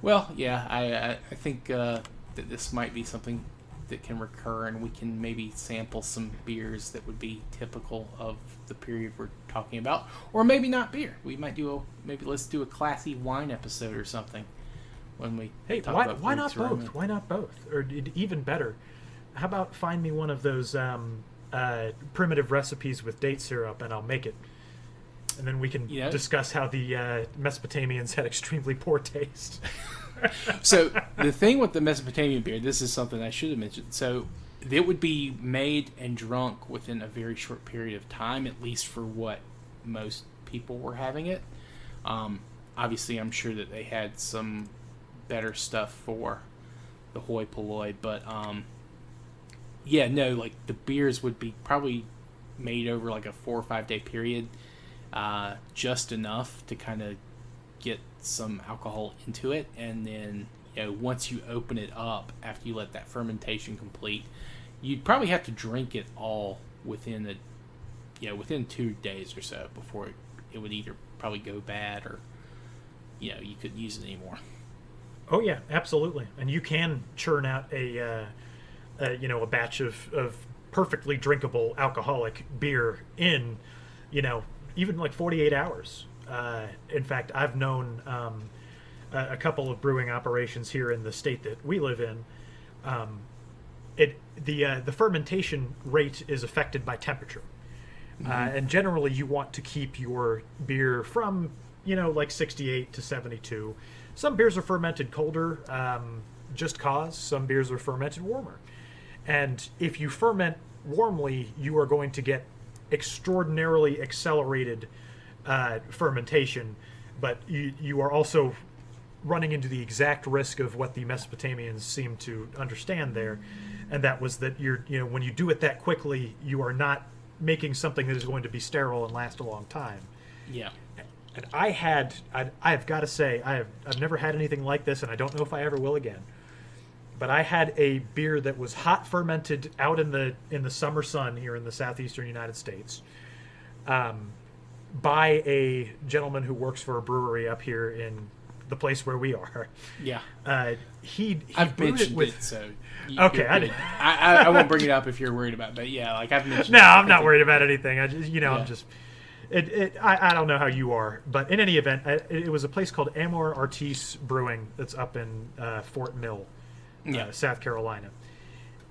Well, yeah, I think that this might be something that can recur, and we can maybe sample some beers that would be typical of the period we're talking about, or maybe not beer. We might maybe let's do a classy wine episode or something when we talk about why not both? Why not both? Or even better, how about find me one of those primitive recipes with date syrup, and I'll make it, and then we can discuss how the Mesopotamians had extremely poor taste. So the thing with the Mesopotamian beer, this is something I should have mentioned. So it would be made and drunk within a very short period of time, at least for what most people were having it. Obviously, I'm sure that they had some better stuff for the hoi polloi, but like the beers would be probably made over like a 4 or 5 day period, just enough to kind of get some alcohol into it, and then once you open it up after you let that fermentation complete, you'd probably have to drink it all within 2 days or so before it would either probably go bad or you couldn't use it anymore. Oh yeah, absolutely. And you can churn out a batch of perfectly drinkable alcoholic beer in even like 48 hours. In fact, I've known a couple of brewing operations here in the state that we live in. The fermentation rate is affected by temperature, and generally you want to keep your beer from like 68 to 72. Some beers are fermented colder, just cause. Some beers are fermented warmer, and if you ferment warmly, you are going to get extraordinarily accelerated fermentation, but you are also running into the exact risk of what the Mesopotamians seem to understand there, and that was that when you do it that quickly, you are not making something that is going to be sterile and last a long time. Yeah. And I've got to say, I've never had anything like this, and I don't know if I ever will again. But I had a beer that was hot fermented out in the summer sun here in the southeastern United States, by a gentleman who works for a brewery up here in the place where we are. Yeah. He I've brewed mentioned it with. it, so Okay, I won't bring it up if you're worried about it, but yeah, like I've mentioned. No, I'm not worried about anything. I just, Yeah. I'm just. I don't know how you are, but in any event, it was a place called Amor Artis Brewing that's up in Fort Mill, South Carolina.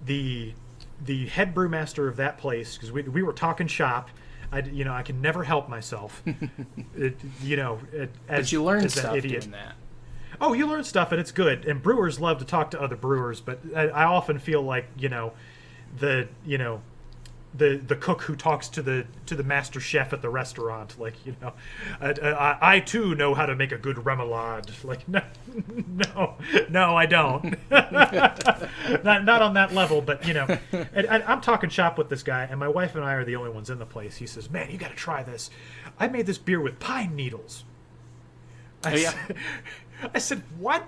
The head brewmaster of that place, because we were talking shop. I can never help myself. But you learn stuff doing that. Oh, you learn stuff, and it's good. And brewers love to talk to other brewers, but I often feel like the cook who talks to the master chef at the restaurant, like, I too know how to make a good remoulade. Like, no, I don't. not on that level, but and I'm talking shop with this guy, and my wife and I are the only ones in the place. He says, "Man, you got to try this. I made this beer with pine needles." I said, "What?"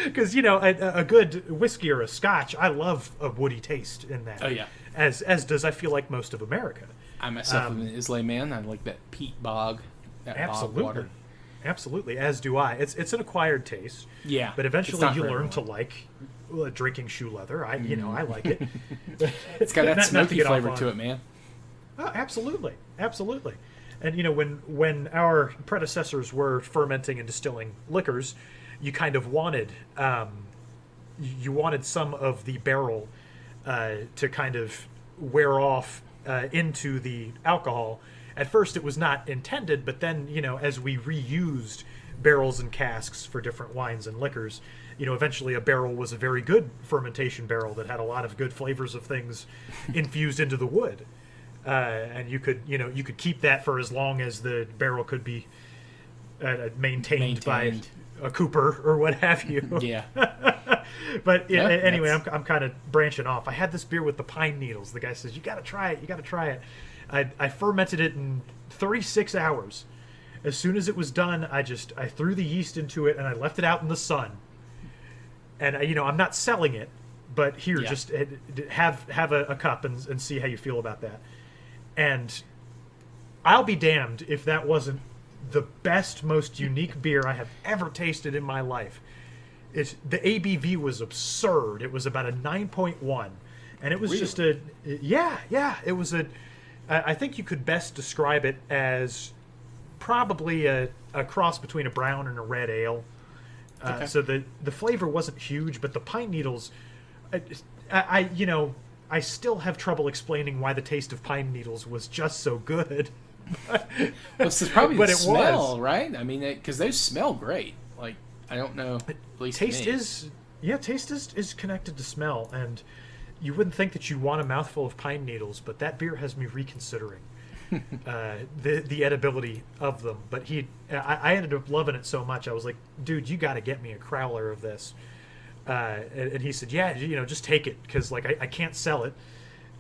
Because a good whiskey or a scotch, I love a woody taste in that. Oh yeah. As does, I feel like, most of America. I myself am an Islay man. I like that peat bog, that bog water. Absolutely, as do I. It's an acquired taste. Yeah, but eventually you learn to like drinking shoe leather. I like it. It's got that smoky flavor to it, man. Oh, absolutely. And when our predecessors were fermenting and distilling liquors, you kind of wanted some of the barrel to kind of wear off into the alcohol. At first, it was not intended, but then as we reused barrels and casks for different wines and liquors, eventually a barrel was a very good fermentation barrel that had a lot of good flavors of things infused into the wood. And you could keep that for as long as the barrel could be maintained by a cooper or what have you. Yeah. But anyway, I'm kind of branching off. I had this beer with the pine needles. The guy says, "You got to try it. I fermented it in 36 hours. As soon as it was done, I threw the yeast into it and I left it out in the sun. And I'm not selling it, but here, just have a cup and see how you feel about that." And I'll be damned if that wasn't the best, most unique beer I have ever tasted in my life. The ABV was absurd. It was about a 9.1, and it was really? It was I think you could best describe it as probably a cross between a brown and a red ale. Okay. So the flavor wasn't huge, but the pine needles, I still have trouble explaining why the taste of pine needles was just so good. Well, this is probably the smell, right? I mean, because those smell great. Like, I don't know. At least taste is connected to smell, and you wouldn't think that you want a mouthful of pine needles, but that beer has me reconsidering the edibility of them. But I ended up loving it so much. I was like, "Dude, you got to get me a crowler of this." And he said, "Yeah, just take it, because like I can't sell it,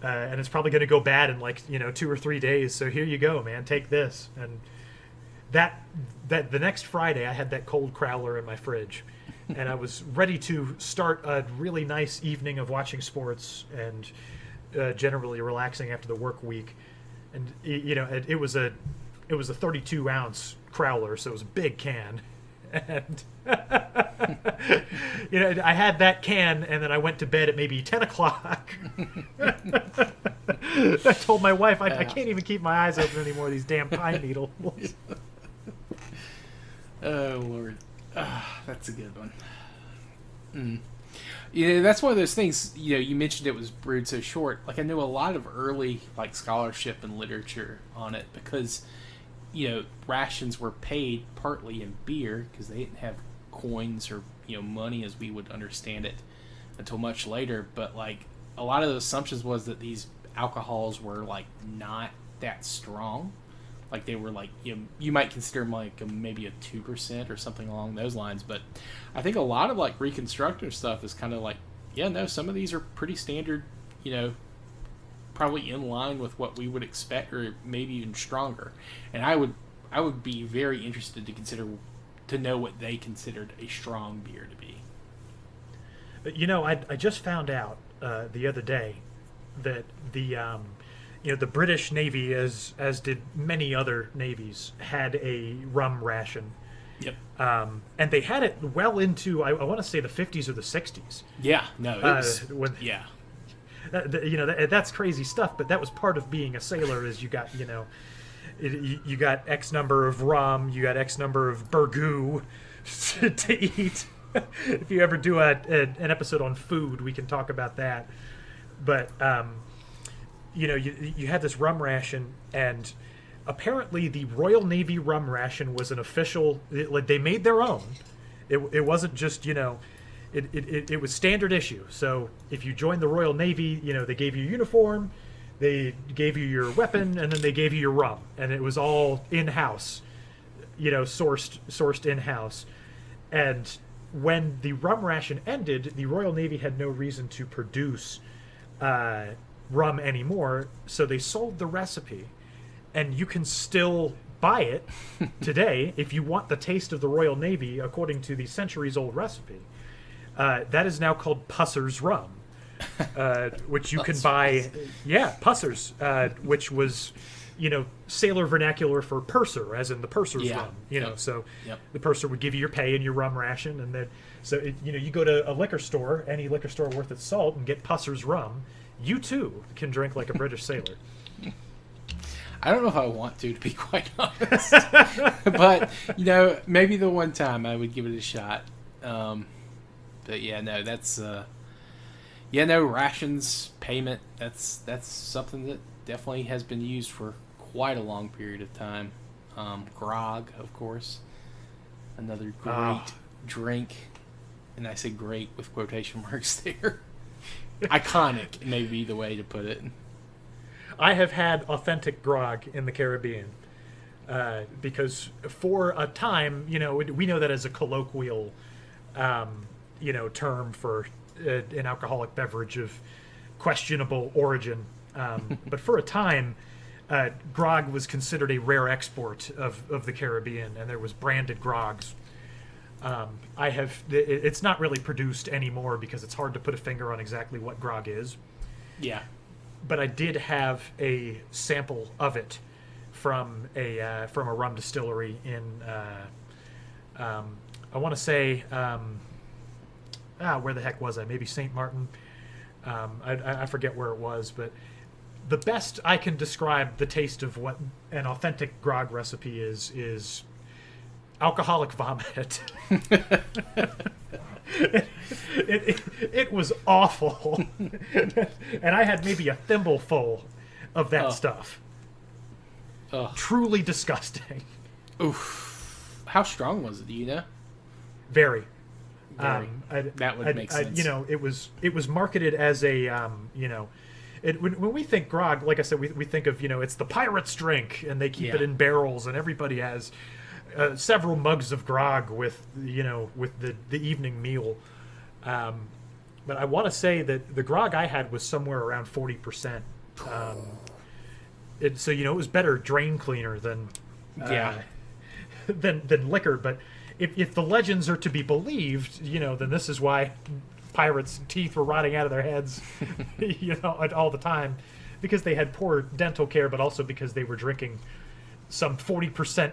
and it's probably going to go bad in like 2 or 3 days. So here you go, man. Take this." And that the next Friday, I had that cold crowler in my fridge, and I was ready to start a really nice evening of watching sports and generally relaxing after the work week. And it was a 32-ounce crowler, so it was a big can. And I had that can, and then I went to bed at maybe 10 o'clock. I told my wife, I can't even keep my eyes open anymore, these damn pine needles. Oh, Lord. That's a good one. That's one of those things, you mentioned it was brewed so short. Like, I know a lot of early, like, scholarship and literature on it because, rations were paid partly in beer because they didn't have coins or, money as we would understand it until much later. But, like, a lot of the assumptions was that these alcohols were, like, not that strong. Like, they were, like, you might consider them, like, maybe a 2% or something along those lines. But I think a lot of, like, reconstructive stuff is kind of like, some of these are pretty standard, probably in line with what we would expect, or maybe even stronger. And I would be very interested to know what they considered a strong beer to be. I just found out the other day that the British Navy, as did many other navies, had a rum ration. Yep. And they had it well into, I want to say, the 50s or the 60s. Yeah. No. It was, yeah. That's crazy stuff, but that was part of being a sailor. Is you got you got X number of rum, you got X number of burgoo to eat. If you ever do an episode on food, we can talk about that. But you had this rum ration, and apparently the Royal Navy rum ration was an official. Like, they made their own. It wasn't just it was standard issue. So if you joined the Royal Navy, they gave you a uniform, they gave you your weapon, and then they gave you your rum, and it was all in-house, sourced in-house. And when the rum ration ended, the Royal Navy had no reason to produce rum anymore, so they sold the recipe, and you can still buy it today if you want the taste of the Royal Navy according to the centuries-old recipe. That is now called Pusser's rum, which you can buy. Yeah, Pusser's, which was, sailor vernacular for purser, as in the purser's rum. So the purser would give you your pay and your rum ration, and then you go to a liquor store, any liquor store worth its salt, and get Pusser's rum. You too can drink like a British sailor. I don't know if I want to be quite honest. But, maybe the one time I would give it a shot. But yeah, no, that's rations payment. That's something that definitely has been used for quite a long period of time. Grog, of course, another great drink, and I say great with quotation marks there. Iconic, may be the way to put it. I have had authentic grog in the Caribbean because for a time, we know that as a colloquial, term for an alcoholic beverage of questionable origin. But for a time, grog was considered a rare export of the Caribbean, and there was branded grogs. It's not really produced anymore because it's hard to put a finger on exactly what grog is. Yeah. But I did have a sample of it from a rum distillery in I want to say where the heck was I? Maybe St. Martin. I forget where it was, but the best I can describe the taste of what an authentic grog recipe is alcoholic vomit. It was awful. And I had maybe a thimbleful of that stuff. Truly disgusting. Oof. How strong was it, do you know? Very. That would make sense. It was marketed as a, when we think grog, like I said, we think of, it's the pirate's drink, and they keep it in barrels, and everybody has several mugs of grog with the evening meal. But I want to say that the grog I had was somewhere around 40%. So it was better drain cleaner than than liquor. But if the legends are to be believed, then this is why pirates' teeth were rotting out of their heads, all the time, because they had poor dental care, but also because they were drinking some 40%,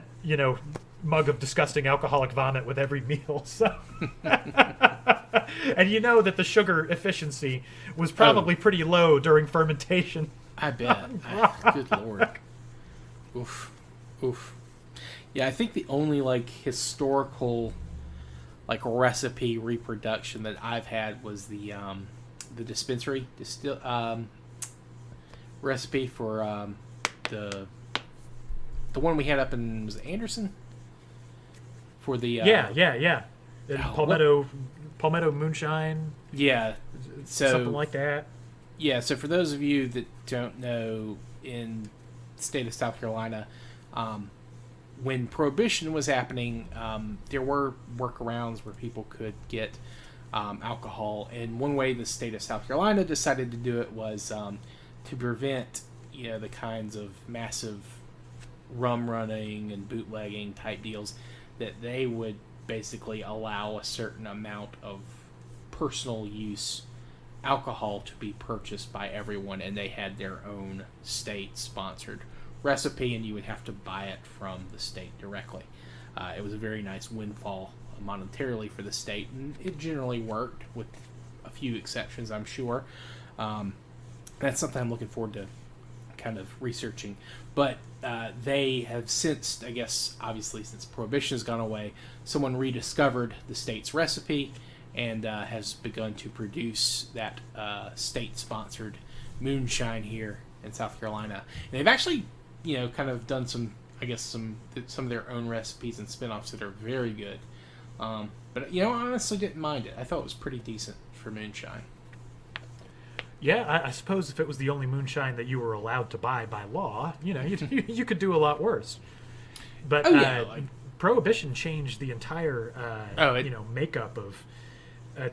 mug of disgusting alcoholic vomit with every meal. So, and that the sugar efficiency was probably pretty low during fermentation. I bet. Good Lord. Oof. Yeah, I think the only historical recipe reproduction that I've had was the dispensary recipe for the one we had up in, was it Anderson? For the palmetto moonshine. Yeah, so something like that. Yeah, so for those of you that don't know, in the state of South Carolina, when Prohibition was happening, there were workarounds where people could get alcohol, and one way the state of South Carolina decided to do it was to prevent the kinds of massive rum running and bootlegging type deals, that they would basically allow a certain amount of personal use alcohol to be purchased by everyone, and they had their own state-sponsored recipe, and you would have to buy it from the state directly. It was a very nice windfall monetarily for the state, and it generally worked, with a few exceptions, I'm sure. That's something I'm looking forward to kind of researching. But they have since, I guess, obviously since Prohibition has gone away, someone rediscovered the state's recipe and has begun to produce that state-sponsored moonshine here in South Carolina. And they've actually, kind of done some of their own recipes and spin-offs that are very good. But I honestly didn't mind it. I thought it was pretty decent for moonshine. Yeah, I suppose if it was the only moonshine that you were allowed to buy by law, you could do a lot worse. But Prohibition changed the entire makeup of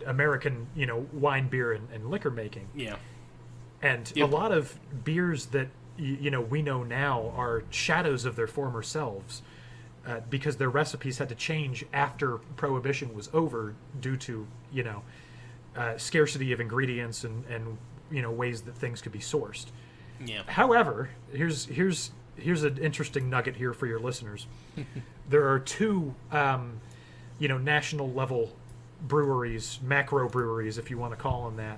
American wine, beer, and liquor making. Yeah, and a lot of beers that we know now are shadows of their former selves, because their recipes had to change after Prohibition was over due to scarcity of ingredients and ways that things could be sourced. Yeah. However, here's an interesting nugget here for your listeners. There are two, national level breweries, macro breweries, if you want to call them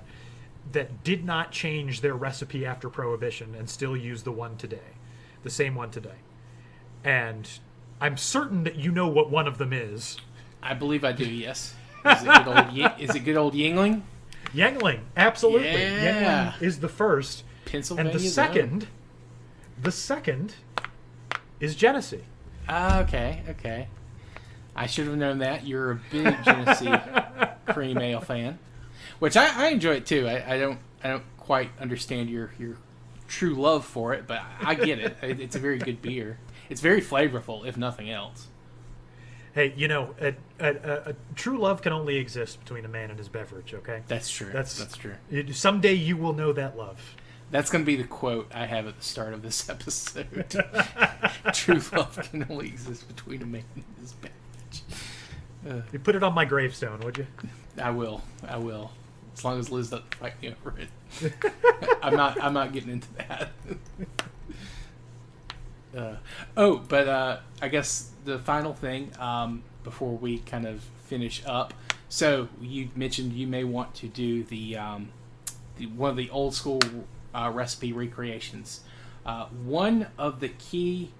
that did not change their recipe after Prohibition and still use the same one today. And I'm certain that you know what one of them is. I believe I do, yes. Is it good old Yingling? Yingling, absolutely. Yeah. Yingling is the first. Pennsylvania. And the second is Genesee. Okay. I should have known that. You're a big Genesee cream ale fan, which I enjoy it too. I don't quite understand your true love for it, but I get it. It's a very good beer. It's very flavorful, if nothing else. Hey, a true love can only exist between a man and his beverage, okay? That's true. That's true. Someday you will know that love. That's going to be the quote I have at the start of this episode. True love can only exist between a man and his beverage. You put it on my gravestone, would you? I will. As long as Liz doesn't fight me over it. I'm not getting into that. But I guess the final thing before we kind of finish up. So you mentioned you may want to do the one of the old school recipe recreations. One of the key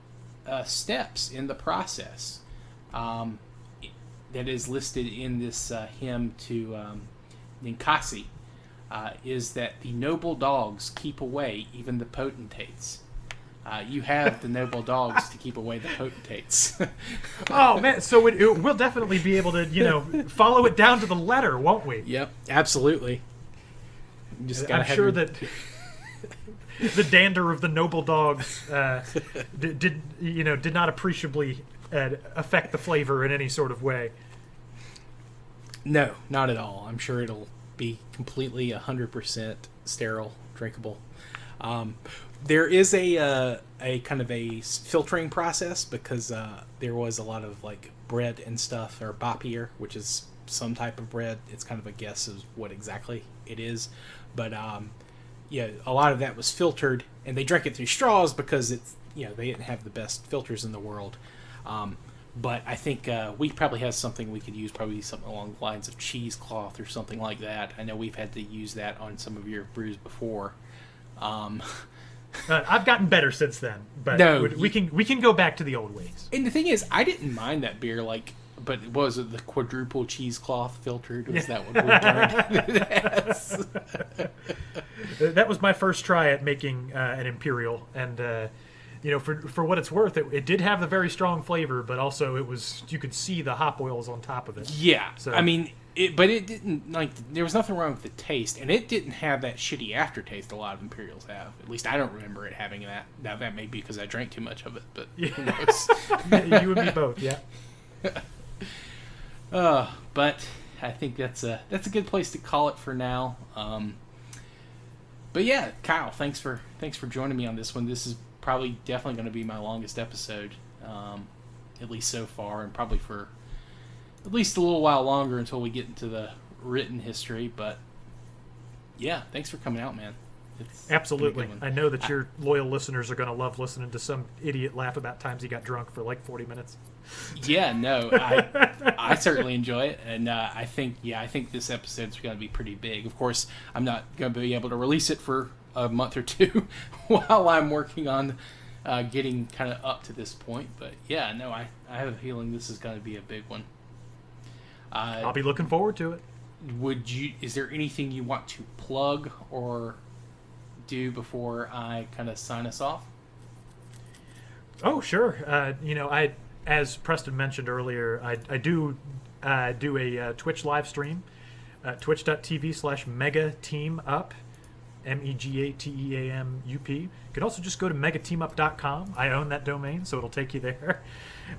steps in the process that is listed in this hymn to Ninkasi is that the noble dogs keep away even the potentates. You have the noble dogs to keep away the potentates. Oh man! So we'll definitely be able to, follow it down to the letter, won't we? Yep, absolutely. I'm sure that the dander of the noble dogs did not appreciably affect the flavor in any sort of way. No, not at all. I'm sure it'll be completely 100% sterile, drinkable. There is a kind of a filtering process because there was a lot of like bread and stuff, or bapier, which is some type of bread. It's kind of a guess of what exactly it is, but a lot of that was filtered, and they drank it through straws because it's they didn't have the best filters in the world. But I think we probably have something we could use, probably something along the lines of cheesecloth or something like that. I know we've had to use that on some of your brews before. I've gotten better since then, but we can go back to the old ways. And the thing is, I didn't mind that beer, but was it the quadruple cheesecloth filtered? Was that what we learned? Yes. That was my first try at making an imperial, and for what it's worth, it did have the very strong flavor, but also you could see the hop oils on top of it. Yeah, so, I mean. But it didn't, there was nothing wrong with the taste, and it didn't have that shitty aftertaste a lot of Imperials have. At least I don't remember it having that. Now, that may be because I drank too much of it, but who knows? You and me both, yeah. But I think that's a good place to call it for now. But yeah, Kyle, thanks for joining me on this one. This is probably definitely going to be my longest episode, at least so far, and probably for at least a little while longer until we get into the written history. But yeah, thanks for coming out, man. It's absolutely. I know that your loyal listeners are going to love listening to some idiot laugh about times he got drunk for like 40 minutes. Yeah, no, I certainly enjoy it, and I think this episode's going to be pretty big. Of course, I'm not going to be able to release it for a month or two while I'm working on getting kind of up to this point. But yeah, no, I have a feeling this is going to be a big one. I'll be looking forward to it. Is there anything you want to plug or do before I kind of sign us off? Oh, sure. As Preston mentioned earlier, I do do a Twitch live stream, twitch.tv/MegaTeamUp, MEGATEAMUP. You can also just go to megateamup.com. I own that domain, so it'll take you there.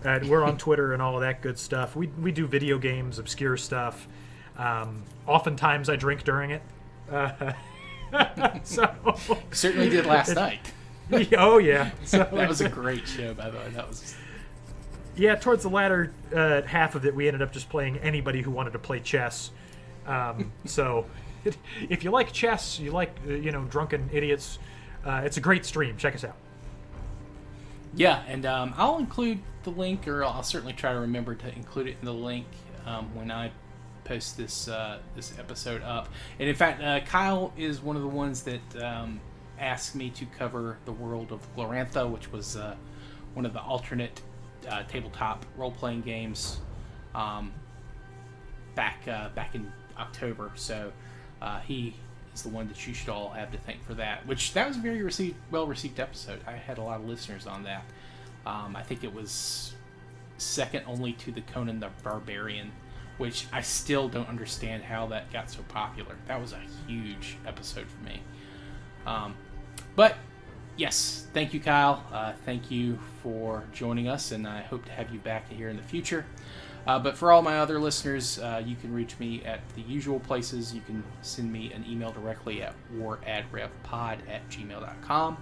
And we're on Twitter and all of that good stuff. We do video games, obscure stuff. Oftentimes I drink during it. So Certainly did last night. Oh, yeah. So That was a great show, by the way. That was... Yeah, towards the latter half of it, we ended up just playing anybody who wanted to play chess. So if you like chess, you like, drunken idiots, it's a great stream. Check us out. Yeah, and I'll include the link, or I'll certainly try to remember to include it in the link when I post this episode up. And in fact, Kyle is one of the ones that asked me to cover the world of Glorantha, which was one of the alternate tabletop role-playing games back in October. So he is the one that you should all have to thank for that. That was a very well-received episode. I had a lot of listeners on that. I think it was second only to the Conan the Barbarian, which I still don't understand how that got so popular. That was a huge episode for me. But yes, thank you, Kyle. Thank you for joining us, and I hope to have you back here in the future. But for all my other listeners, you can reach me at the usual places. You can send me an email directly at waradrevpod@gmail.com,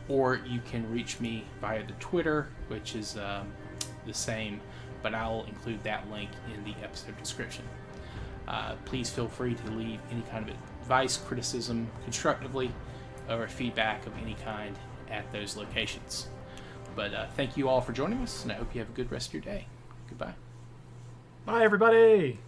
or you can reach me via the Twitter, which is the same, but I'll include that link in the episode description. Please feel free to leave any kind of advice, criticism, constructively, or feedback of any kind at those locations. But thank you all for joining us, and I hope you have a good rest of your day. Goodbye. Bye, everybody.